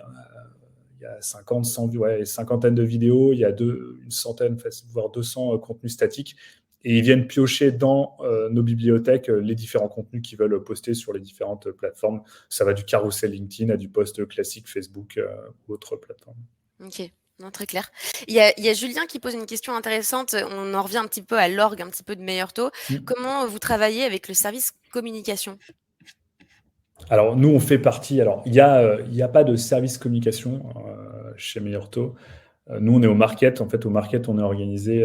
B: il y a 50, 100, une cinquantaine de vidéos, il y a une centaine, voire 200 contenus statiques. Et ils viennent piocher dans nos bibliothèques les différents contenus qu'ils veulent poster sur les différentes plateformes. Ça va du carrousel LinkedIn à du post classique Facebook ou autres plateformes.
A: Ok, non, très clair. Il y a Julien qui pose une question intéressante. On en revient un petit peu à l'orgue, un petit peu de Meilleur Taux. Comment vous travaillez avec le service communication ?
B: Alors, nous, on fait partie. Alors, il n'y a pas de service communication chez Meilleur Taux. Nous, on est au market. En fait, au market, on est organisé.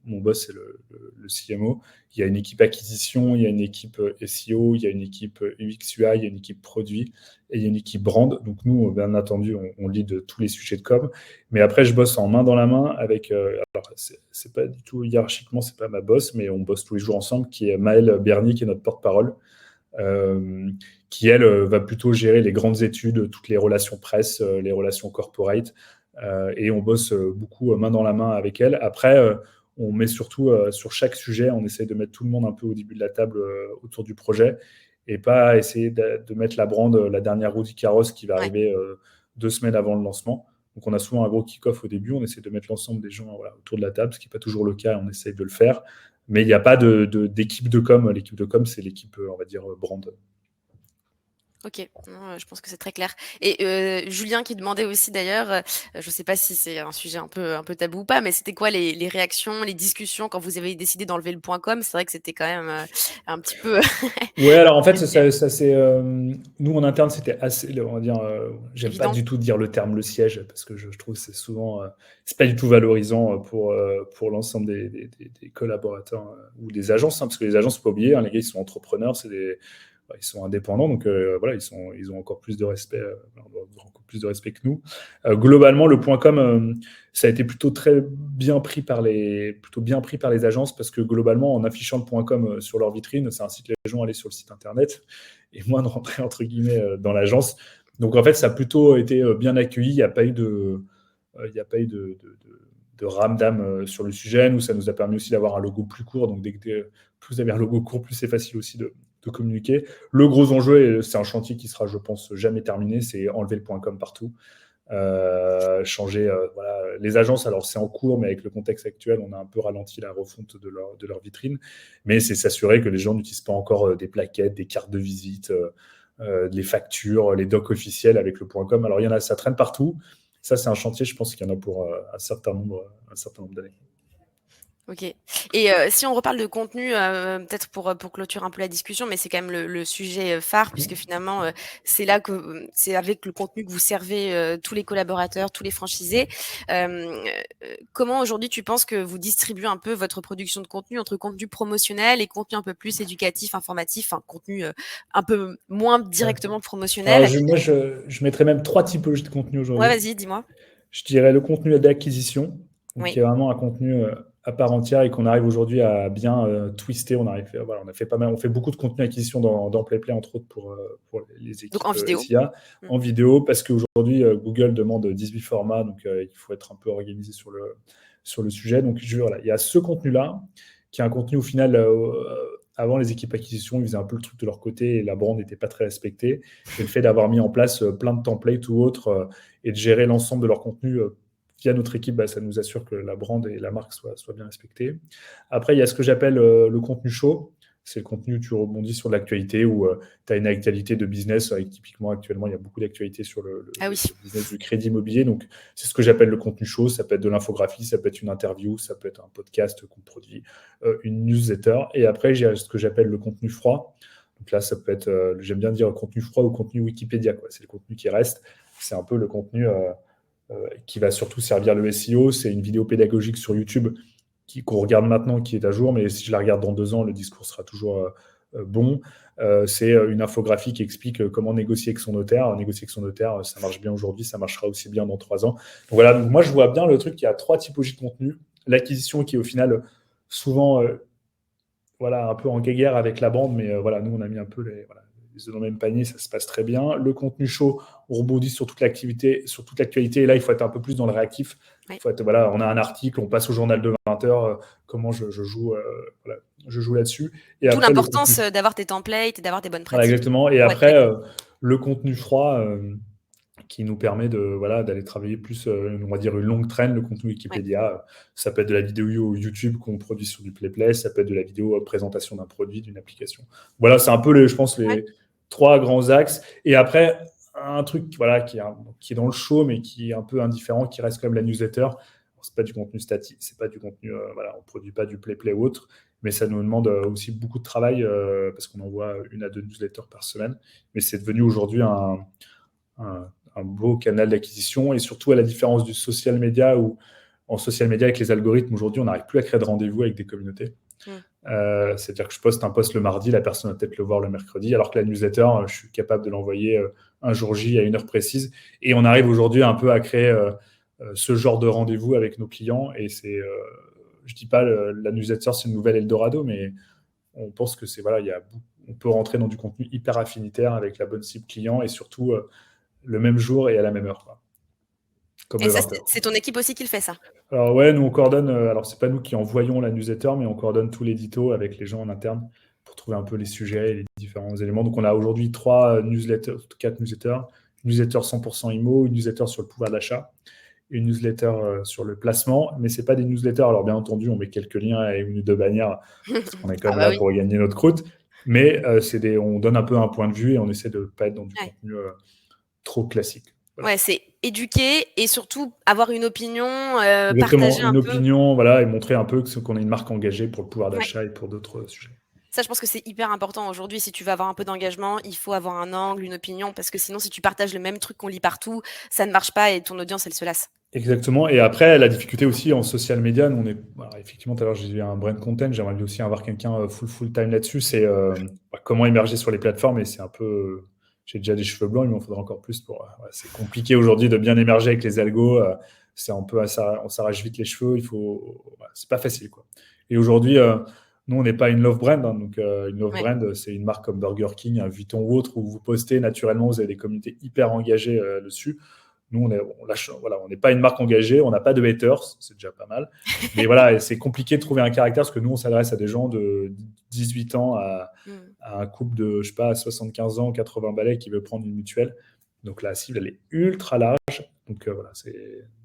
B: Mon boss, c'est le CMO. Il y a une équipe acquisition, il y a une équipe SEO, il y a une équipe UX UI, il y a une équipe produit et il y a une équipe brand. Donc, nous, bien entendu, on lead tous les sujets de com. Mais après, je bosse en main dans la main avec. Alors, c'est pas du tout hiérarchiquement, c'est pas ma boss, mais on bosse tous les jours ensemble, qui est Maëlle Bernier, qui est notre porte-parole. qui, elle, va plutôt gérer les grandes études, toutes les relations presse, les relations corporate. Et on bosse beaucoup main dans la main avec elle. Après, on met surtout sur chaque sujet, on essaie de mettre tout le monde un peu au début de la table autour du projet et pas essayer de mettre la brande, la dernière roue du carrosse qui va arriver 2 semaines avant le lancement. Donc, on a souvent un gros kick-off au début. On essaie de mettre l'ensemble des gens autour de la table, ce qui n'est pas toujours le cas. On essaie de le faire. Mais il n'y a pas d'équipe de com. L'équipe de com, c'est l'équipe, on va dire, brand.
A: Ok, non, je pense que c'est très clair. Et Julien qui demandait aussi d'ailleurs, je ne sais pas si c'est un sujet un peu tabou ou pas, mais c'était quoi les réactions, les discussions quand vous avez décidé d'enlever le .com? C'est vrai que c'était quand même un petit peu.
B: Ouais, alors en fait, ça c'est nous en interne, c'était assez, on va dire, j'aime pas
A: Évident.
B: du tout dire le terme le siège parce que je trouve que c'est souvent, c'est pas du tout valorisant pour l'ensemble des collaborateurs ou des agences, hein, parce que les agences, faut pas oublier, hein, les gars, ils sont entrepreneurs, ils sont indépendants, donc voilà, ils ont encore plus de respect, encore plus de respect que nous. Globalement, le .com, ça a été plutôt bien pris par les agences parce que globalement, en affichant le .com sur leur vitrine, ça incite les gens à aller sur le site internet et moins de rentrer entre guillemets dans l'agence. Donc en fait, ça a plutôt été bien accueilli. Il n'y a pas eu de ramdam sur le sujet. Nous, ça nous a permis aussi d'avoir un logo plus court. Donc dès que plus vous avez un logo court, plus c'est facile aussi de communiquer. Le gros enjeu, et c'est un chantier qui sera, je pense, jamais terminé, c'est enlever le .com partout. Changer voilà, les agences, alors c'est en cours, mais avec le contexte actuel, on a un peu ralenti la refonte de leur vitrine, mais c'est s'assurer que les gens n'utilisent pas encore des plaquettes, des cartes de visite, les factures, les docs officiels avec le .com. Alors il y en a, ça traîne partout. Ça, c'est un chantier, je pense qu'il y en a pour un certain nombre d'années.
A: Ok. Et si on reparle de contenu, peut-être pour clôturer un peu la discussion, mais c'est quand même le sujet phare, puisque finalement, c'est là que c'est avec le contenu que vous servez tous les collaborateurs, tous les franchisés. Comment aujourd'hui tu penses que vous distribuez un peu votre production de contenu entre contenu promotionnel et contenu un peu plus éducatif, informatif, enfin contenu un peu moins directement promotionnel?
B: Alors, moi, je mettrais même 3 typologies de contenu
A: Ouais,
B: aujourd'hui.
A: vas-y, dis-moi.
B: Je dirais le contenu d'acquisition, donc qui
A: Oui.
B: est vraiment un contenu à part entière et qu'on arrive aujourd'hui à bien twister. Voilà, on fait beaucoup de contenu d'acquisition dans PlayPlay, entre autres pour les
A: Donc
B: équipes
A: en vidéo.
B: SIA, en vidéo, parce qu'aujourd'hui, Google demande 18 formats, donc il faut être un peu organisé sur le sujet. Donc voilà, il y a ce contenu-là, qui est un contenu au final, avant les équipes acquisition, ils faisaient un peu le truc de leur côté et la brand n'était pas très respectée. Et le fait d'avoir mis en place plein de templates ou autres et de gérer l'ensemble de leur contenu via notre équipe, bah, ça nous assure que la brand et la marque soient bien respectées. Après, il y a ce que j'appelle le contenu chaud. C'est le contenu où tu rebondis sur l'actualité, où tu as une actualité de business. Typiquement, actuellement, il y a beaucoup d'actualités sur le business du crédit immobilier. Donc, c'est ce que j'appelle le contenu chaud. Ça peut être de l'infographie, ça peut être une interview, ça peut être un podcast qu'on produit, une newsletter. Et après, j'ai ce que j'appelle le contenu froid. Donc là, ça peut être, j'aime bien dire contenu froid ou contenu Wikipédia, quoi. C'est le contenu qui reste. C'est un peu le contenu qui va surtout servir le SEO. C'est une vidéo pédagogique sur YouTube qu'on regarde maintenant, qui est à jour, mais si je la regarde dans 2 ans, le discours sera toujours bon. C'est une infographie qui explique comment négocier avec son notaire. Négocier avec son notaire, ça marche bien aujourd'hui, ça marchera aussi bien dans 3 ans. Donc voilà, donc moi je vois bien le truc qui a 3 typologies de contenu. L'acquisition qui est au final souvent voilà, un peu en guéguerre avec la bande, mais voilà, nous on a mis un peu les œufs dans le même panier, ça se passe très bien. Le contenu chaud, on rebondit sur toute l'activité, sur toute l'actualité, et là il faut être un peu plus dans le réactif.
A: Oui.
B: Faut être, voilà, on a un article, on passe au journal de 20h, comment je joue là-dessus. Et
A: D'où
B: après,
A: l'importance d'avoir tes templates et d'avoir des bonnes
B: voilà,
A: pratiques.
B: exactement. Et après, le contenu froid qui nous permet d'aller travailler plus, on va dire, une longue traîne, le contenu Wikipédia. Ouais. Ça peut être de la vidéo YouTube qu'on produit sur du PlayPlay, ça peut être de la vidéo présentation d'un produit, d'une application. Voilà, c'est un peu, je pense, les 3 grands axes. Et après, un truc voilà, qui est dans le show, mais qui est un peu indifférent, qui reste quand même la newsletter. C'est pas du contenu statique, c'est pas du contenu, voilà, on produit pas du PlayPlay ou autre, mais ça nous demande aussi beaucoup de travail parce qu'on envoie 1 à 2 newsletters par semaine. Mais c'est devenu aujourd'hui un beau canal d'acquisition, et surtout à la différence du social media, où en social media avec les algorithmes aujourd'hui on n'arrive plus à créer de rendez-vous avec des communautés. C'est-à-dire que je poste un post le mardi, la personne va peut-être le voir le mercredi, alors que la newsletter, je suis capable de l'envoyer un jour J à 1 heure précise, et on arrive aujourd'hui un peu à créer ce genre de rendez-vous avec nos clients. Et c'est, je dis pas la newsletter c'est une nouvelle Eldorado, mais on pense que c'est voilà, on peut rentrer dans du contenu hyper affinitaire avec la bonne cible client et surtout le même jour et à la même heure, quoi. Comme
A: Et
B: le
A: ça,
B: 20h.
A: c'est ton équipe aussi qui le fait, ça?
B: Alors ouais, nous on coordonne, alors c'est pas nous qui envoyons la newsletter, mais on coordonne tout l'édito avec les gens en interne pour trouver un peu les sujets et les différents éléments. Donc on a aujourd'hui 3 newsletters, 4 newsletters, une newsletter 100% IMO, une newsletter sur le pouvoir d'achat, une newsletter sur le placement, mais c'est pas des newsletters. Alors bien entendu, on met quelques liens et une ou deux bannières parce qu'on est quand
A: Ah
B: même
A: bah
B: là
A: oui.
B: pour gagner notre croûte, mais on donne un peu un point de vue et on essaie de pas être dans du
A: Ouais.
B: contenu trop classique. Voilà.
A: Ouais, c'est éduquer et surtout avoir une opinion,
B: Exactement,
A: partager un
B: une
A: peu.
B: opinion, voilà, et montrer un peu qu'on est une marque engagée pour le pouvoir
A: Ouais.
B: d'achat et pour d'autres sujets.
A: Ça, je pense que c'est hyper important aujourd'hui. Si tu veux avoir un peu d'engagement, il faut avoir un angle, une opinion, parce que sinon, si tu partages le même truc qu'on lit partout, ça ne marche pas et ton audience, elle se lasse.
B: Exactement. Et après, la difficulté aussi en social media, nous, effectivement, tout à l'heure, j'ai vu un brand content, j'aimerais aussi avoir quelqu'un full time là-dessus, c'est comment émerger sur les plateformes. Et c'est un peu, j'ai déjà des cheveux blancs, il m'en faudra encore plus pour. C'est compliqué aujourd'hui de bien émerger avec les algos. C'est un peu, on s'arrache vite les cheveux. C'est pas facile, quoi. Et aujourd'hui, nous, on n'est pas une love brand, hein, donc une love
A: Ouais.
B: brand, c'est une marque comme Burger King, un Vuitton ou autre où vous postez naturellement, vous avez des communautés hyper engagées dessus. Nous, on n'est pas une marque engagée, on n'a pas de haters, c'est déjà pas mal. Mais voilà, c'est compliqué de trouver un caractère parce que nous, on s'adresse à des gens de 18 ans
A: Mmh.
B: à un couple de, je sais pas, 75 ans, 80 balais qui veut prendre une mutuelle. Donc la cible, elle est ultra large. Donc voilà, c'est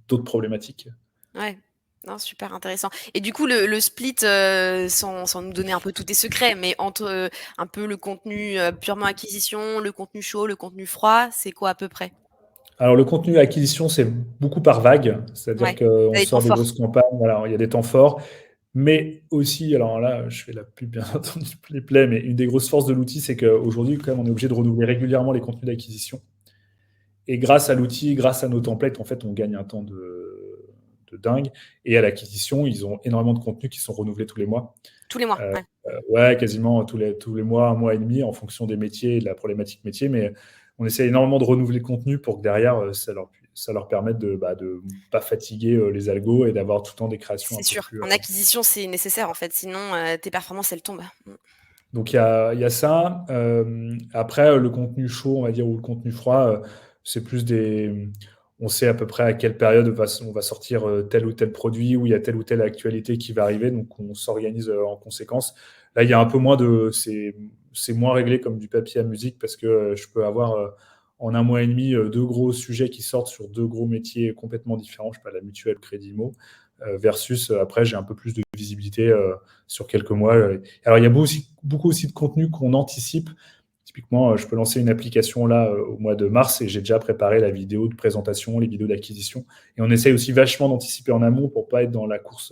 B: d'autres problématiques.
A: Ouais. Non, super intéressant. Et du coup, le split, sans nous donner un peu tous tes secrets, mais entre un peu le contenu purement acquisition, le contenu chaud, le contenu froid, c'est quoi à peu près?
B: Alors, le contenu acquisition, c'est beaucoup par vague, c'est-à-dire
A: Ouais,
B: qu'on
A: t'as des temps
B: sort des
A: forts.
B: grosses campagnes, voilà, il y a des temps forts. Mais aussi, alors là, je fais la pub, bien entendu, les plaies, mais une des grosses forces de l'outil, c'est qu'aujourd'hui, quand même, on est obligé de renouveler régulièrement les contenus d'acquisition. Et grâce à l'outil, grâce à nos templates, en fait, on gagne un temps de dingue. Et à l'acquisition, ils ont énormément de contenus qui sont renouvelés tous les mois.
A: Tous les mois,
B: Euh,
A: ouais.
B: ouais, quasiment tous les mois, un mois et demi, en fonction des métiers et de la problématique métier. Mais on essaie énormément de renouveler le contenu pour que derrière, ça leur permette de ne pas fatiguer les algos et d'avoir tout le temps des créations un
A: C'est
B: peu
A: sûr.
B: plus.
A: En acquisition, c'est nécessaire en fait, sinon tes performances, elles tombent. Mmh.
B: Donc il y a ça. Après, le contenu chaud, on va dire, ou le contenu froid, c'est plus des. On sait à peu près à quelle période on va sortir tel ou tel produit, ou il y a telle ou telle actualité qui va arriver, donc on s'organise en conséquence. Là, il y a un peu moins de. C'est moins réglé comme du papier à musique parce que je peux avoir en un mois et demi deux gros sujets qui sortent sur deux gros métiers complètement différents. Je sais pas, la mutuelle, Crédit Immo, versus après, j'ai un peu plus de visibilité sur quelques mois. Alors, il y a beaucoup aussi de contenu qu'on anticipe. Typiquement, je peux lancer une application là au mois de mars et j'ai déjà préparé la vidéo de présentation, les vidéos d'acquisition. Et on essaye aussi vachement d'anticiper en amont pour pas être dans la course.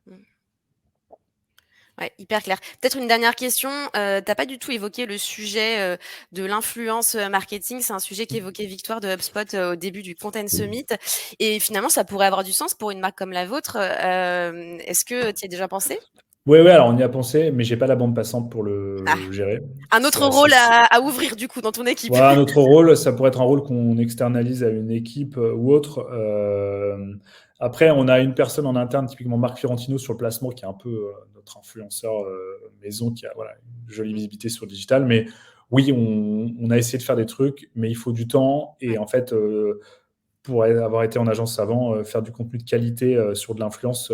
A: Mmh. Ouais, hyper clair. Peut-être une dernière question, tu pas du tout évoqué le sujet, de l'influence, marketing. C'est un sujet qu'évoquait Victoire de HubSpot, au début du Content Summit et finalement ça pourrait avoir du sens pour une marque comme la vôtre. Est-ce que tu y as déjà pensé?
B: Ouais, ouais, alors on y a pensé, mais j'ai pas la bande passante pour
A: Ah,
B: le gérer.
A: un
B: C'est
A: autre
B: assez.
A: rôle à ouvrir du coup dans ton équipe?
B: Voilà, notre rôle, ça pourrait être un rôle qu'on externalise à une équipe ou autre. Après, on a une personne en interne, typiquement Marc Fiorentino sur le placement, qui est un peu notre influenceur maison, qui a voilà, une jolie
A: Mmh.
B: visibilité sur le digital. Mais oui, on a essayé de faire des trucs, mais il faut du temps. Et
A: Ouais,
B: en fait, pour avoir été en agence avant, faire du contenu de qualité sur de l'influence,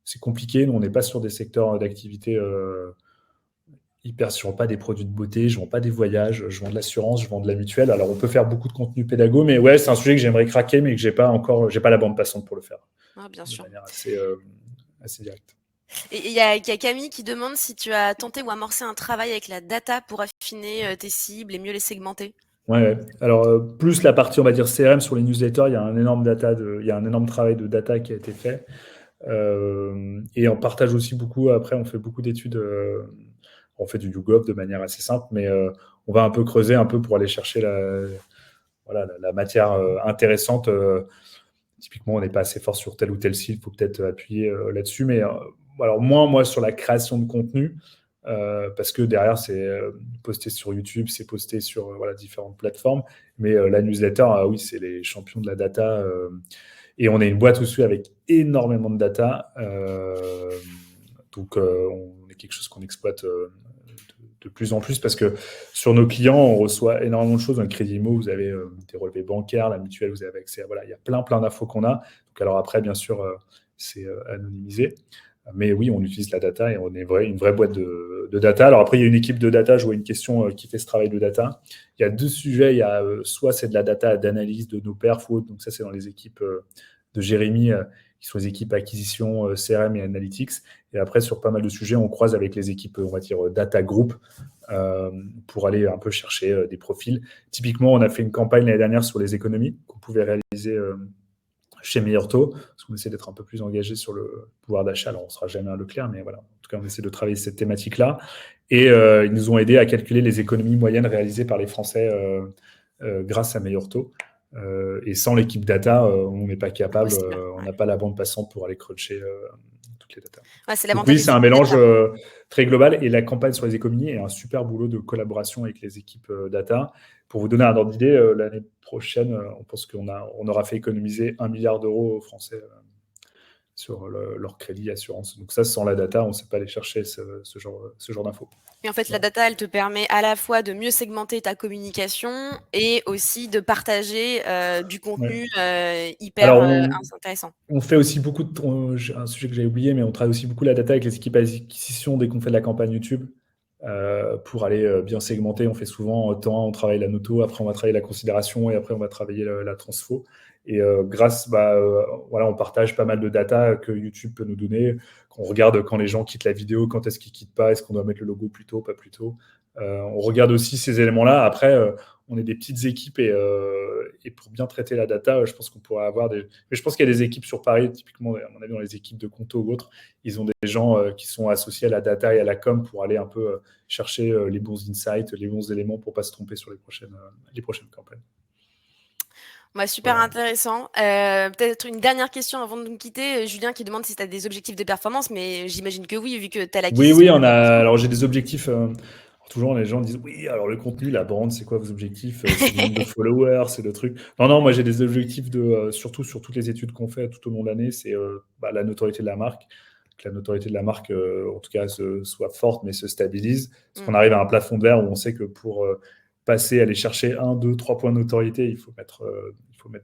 B: c'est compliqué. Nous, on n'est pas sur des secteurs d'activité je vends pas des produits de beauté, je vends pas des voyages, je vends de l'assurance, je vends de la mutuelle. Alors on peut faire beaucoup de contenu pédago, mais ouais, c'est un sujet que j'aimerais craquer, mais que j'ai pas la bande passante pour le faire
A: ouais, bien
B: de
A: sûr.
B: manière assez directe.
A: Et il y a Camille qui demande si tu as tenté ou amorcé un travail avec la data pour affiner, tes cibles et mieux les segmenter?
B: Ouais, ouais. Alors plus la partie on va dire CRM sur les newsletters, il y a un énorme travail de data qui a été fait. Et on partage aussi beaucoup. Après, on fait beaucoup d'études. On fait du YouGov de manière assez simple, mais on va un peu creuser un peu pour aller chercher la matière intéressante. Typiquement, on n'est pas assez fort sur tel ou tel site, il faut peut-être appuyer là-dessus. Mais alors, moins, moi, sur la création de contenu, parce que derrière, c'est posté sur YouTube, c'est posté sur différentes plateformes. Mais la newsletter, oui, c'est les champions de la data. Et on est une boîte aussi avec énormément de data. Donc, on est quelque chose qu'on exploite de plus en plus parce que sur nos clients, on reçoit énormément de choses. Dans le Crédit Immo, vous avez des relevés bancaires, la mutuelle, vous avez accès à, voilà, il y a plein d'infos qu'on a. Donc, alors après, bien sûr, c'est anonymisé. Mais oui, on utilise la data et on est une vraie boîte de data. Alors après, il y a une équipe de data, je vois une question qui fait ce travail de data. Il y a 2 sujets. Il y a soit c'est de la data d'analyse de nos perfs, donc ça c'est dans les équipes de Jérémy, qui sont les équipes acquisition, CRM et analytics. Et après, sur pas mal de sujets, on croise avec les équipes, on va dire, data group, pour aller un peu chercher des profils. Typiquement, on a fait une campagne l'année dernière sur les économies qu'on pouvait réaliser chez Meilleur Taux, parce qu'on essaie d'être un peu plus engagé sur le pouvoir d'achat. Alors, on ne sera jamais un Leclerc, mais voilà. En tout cas, on essaie de travailler cette thématique-là. Et ils nous ont aidé à calculer les économies moyennes réalisées par les Français grâce à Meilleur Taux. Et sans l'équipe data, on n'est pas capable, on n'a pas la bande passante pour aller cruncher toutes les datas.
A: Ouais, c'est
B: Donc
A: l'avantage
B: oui, c'est un mélange
A: data.
B: très global. Et la campagne sur les économies est un super boulot de collaboration avec les équipes data. Pour vous donner un ordre d'idée, l'année prochaine, on pense qu'on aura fait économiser 1 milliard d'euros aux Français sur leur crédit assurance. Donc ça, sans la data, on ne sait pas aller chercher ce genre d'infos.
A: Et en fait, la data, elle te permet à la fois de mieux segmenter ta communication et aussi de partager du contenu hyper
B: Alors,
A: intéressant.
B: on fait aussi beaucoup un sujet que j'ai oublié, mais on travaille aussi beaucoup la data avec les équipes acquisition dès qu'on fait de la campagne YouTube pour aller bien segmenter. On fait souvent temps, on travaille la noto, après on va travailler la considération et après on va travailler la transfo. Et voilà, on partage pas mal de data que YouTube peut nous donner, qu'on regarde quand les gens quittent la vidéo, quand est-ce qu'ils quittent pas, est-ce qu'on doit mettre le logo plus tôt, pas plus tôt. On regarde aussi ces éléments-là. Après, on est des petites équipes et pour bien traiter la data, je pense qu'on pourrait avoir des... Mais je pense qu'il y a des équipes sur Paris, typiquement, à mon avis, dans les équipes de Conto ou autres, ils ont des gens qui sont associés à la data et à la com pour aller un peu chercher les bons insights, les bons éléments pour ne pas se tromper sur les prochaines campagnes.
A: Bah, super intéressant. Peut-être une dernière question avant de nous quitter. Julien qui demande si tu as des objectifs de performance, mais j'imagine que oui, vu que tu as l'acquisition.
B: Oui, alors j'ai des objectifs. Toujours, les gens disent oui, alors le contenu, la brand, c'est quoi vos objectifs? C'est le nombre de followers, c'est le truc. Non, moi j'ai des objectifs surtout sur toutes les études qu'on fait tout au long de l'année, c'est la notoriété de la marque. Que la notoriété de la marque, en tout cas, soit forte, mais se stabilise. Parce qu'on arrive à un plafond de verre où on sait que pour aller chercher 1, 2, 3 points de notoriété, il faut mettre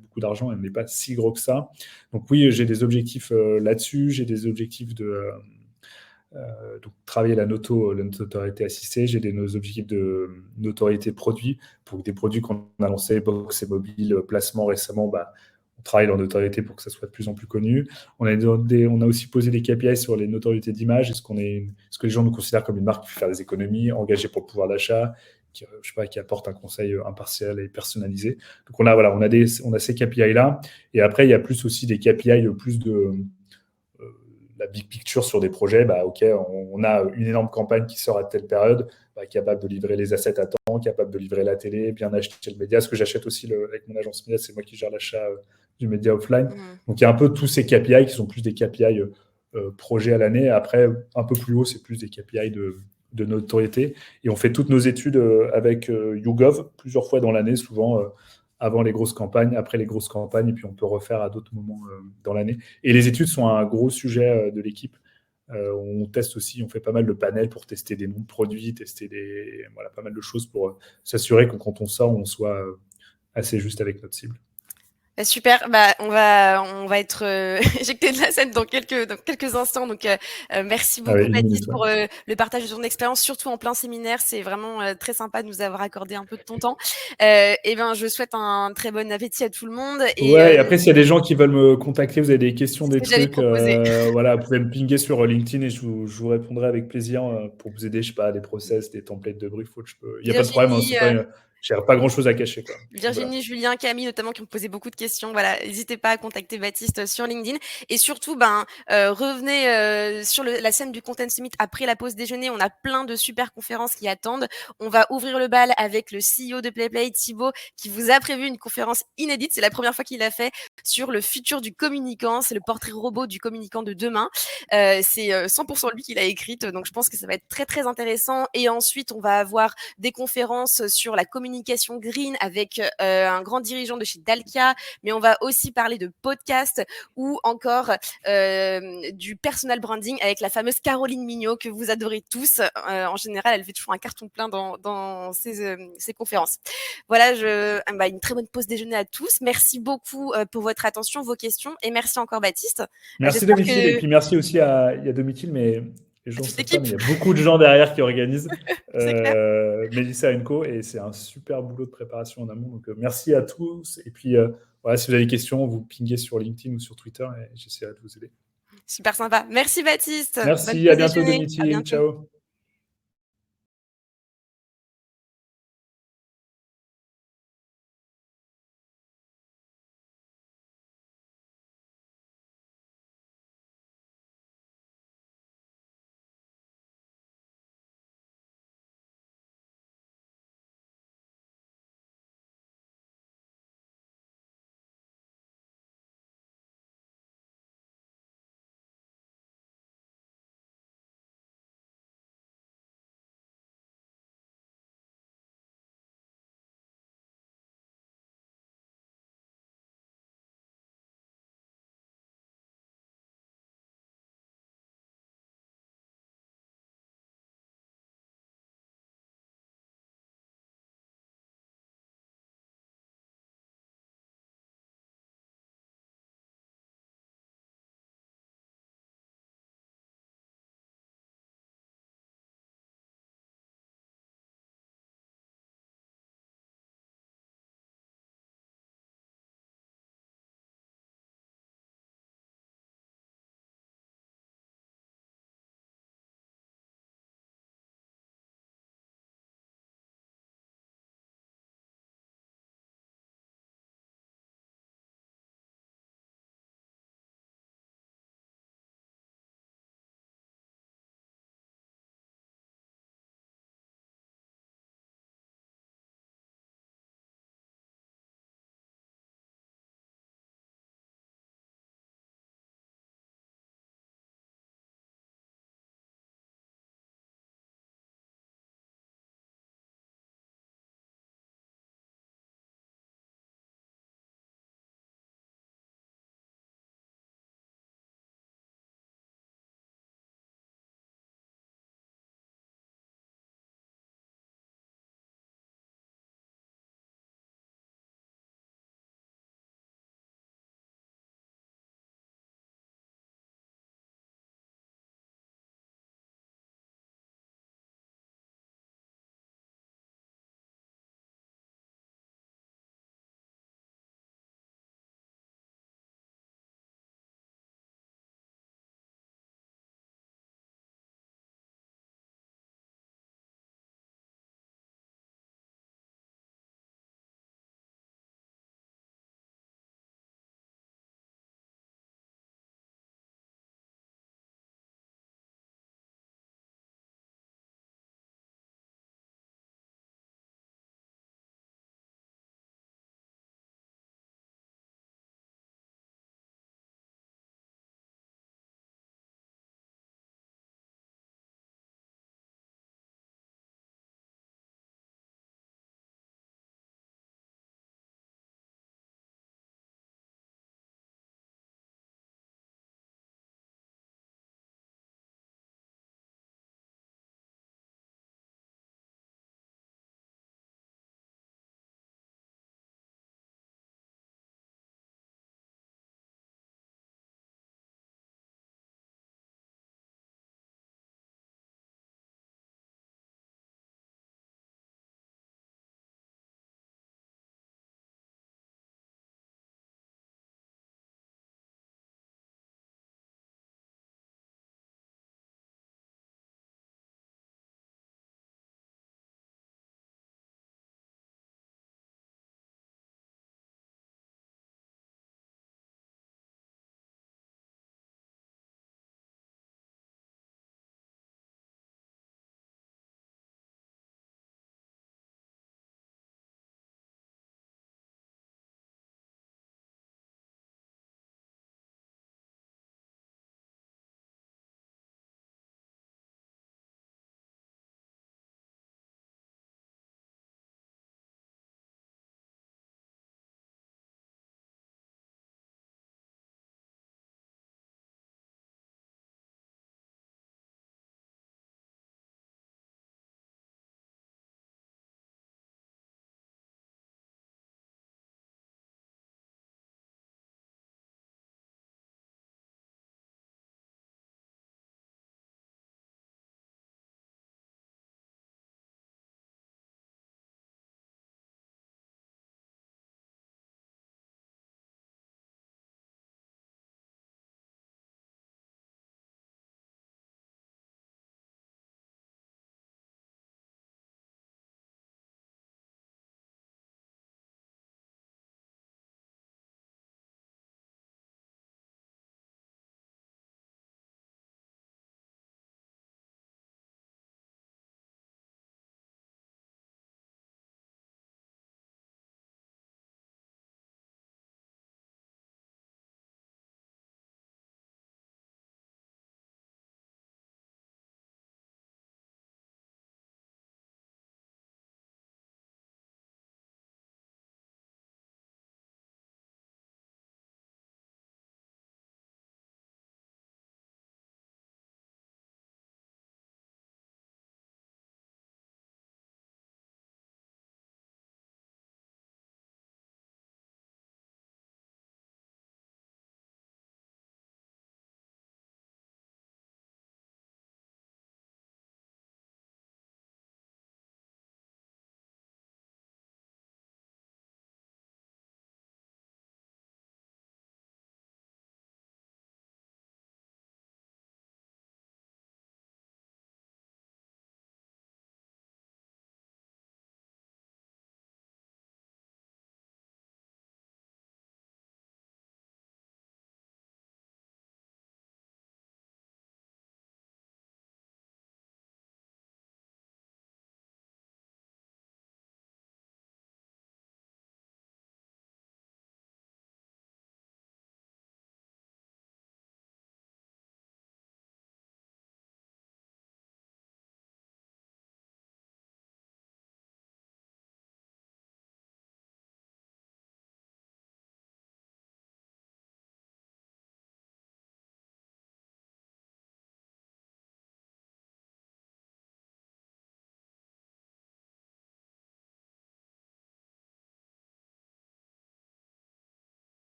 B: beaucoup d'argent et on n'est pas si gros que ça. Donc oui, j'ai des objectifs là-dessus, j'ai des objectifs donc travailler la notoriété assistée, j'ai nos objectifs de notoriété produit, pour des produits qu'on a lancés, box et mobile, placement récemment, on travaille leur notoriété pour que ça soit de plus en plus connu. On a aussi posé des KPI sur les notoriétés d'image, est-ce que les gens nous considèrent comme une marque qui fait faire des économies, engagée pour le pouvoir d'achat, qui apporte un conseil impartial et personnalisé. Donc on a ces KPI-là, et après il y a plus aussi des KPI, plus de la big picture sur des projets, OK, on a une énorme campagne qui sort à telle période, capable de livrer les assets à temps, capable de livrer la télé, bien acheter le média. Ce que j'achète aussi avec mon agence média, c'est moi qui gère l'achat du média offline. Donc, il y a un peu tous ces KPI qui sont plus des KPI projets à l'année. Après, un peu plus haut, c'est plus des KPI de notoriété. Et on fait toutes nos études avec YouGov plusieurs fois dans l'année, souvent avant les grosses campagnes, après les grosses campagnes, et puis on peut refaire à d'autres moments dans l'année. Et les études sont un gros sujet de l'équipe. On teste aussi, on fait pas mal de panels pour tester des noms de produits, tester pas mal de choses pour s'assurer que quand on sort, on soit assez juste avec notre cible.
A: Super, on va être éjecté de la scène dans quelques instants. Donc merci beaucoup Baptiste pour le partage de ton expérience, surtout en plein séminaire. C'est vraiment très sympa de nous avoir accordé un peu de ton temps. Je souhaite un très bon appétit à tout le monde.
B: Et après, s'il y a des gens qui veulent me contacter, vous avez des questions, des trucs, vous pouvez me pinguer sur LinkedIn et je vous répondrai avec plaisir pour vous aider, je sais pas, des process, des templates de brief. Il n'y a pas de problème, j'ai pas grand-chose à cacher, quoi.
A: Virginie, Julien, Camille notamment qui ont posé beaucoup de questions. Voilà, n'hésitez pas à contacter Baptiste sur LinkedIn. Et surtout, revenez sur la scène du Content Summit après la pause déjeuner. On a plein de super conférences qui attendent. On va ouvrir le bal avec le CEO de PlayPlay, Thibaut, qui vous a prévu une conférence inédite. C'est la première fois qu'il l'a fait sur le futur du communicant. C'est le portrait robot du communicant de demain. C'est 100% lui qui l'a écrite. Donc, je pense que ça va être très, très intéressant. Et ensuite, on va avoir des conférences sur la communication communication green avec un grand dirigeant de chez Dalkia, mais on va aussi parler de podcast ou encore du personal branding avec la fameuse Caroline Mignot que vous adorez tous. En général, elle fait toujours un carton plein dans ses conférences. Voilà, une très bonne pause déjeuner à tous. Merci beaucoup pour votre attention, vos questions, et merci encore Baptiste.
B: Merci Domitil, et puis merci aussi il y a Domitil, mais les gens ne savent pas, mais il y a beaucoup de gens derrière qui organisent. Mélissa Enco, et c'est un super boulot de préparation en amont. Donc merci à tous. Et puis voilà, si vous avez des questions, vous pinguez sur LinkedIn ou sur Twitter et j'essaierai de vous aider.
A: Super sympa. Merci Baptiste.
B: Merci, à bientôt Domitil. Ciao.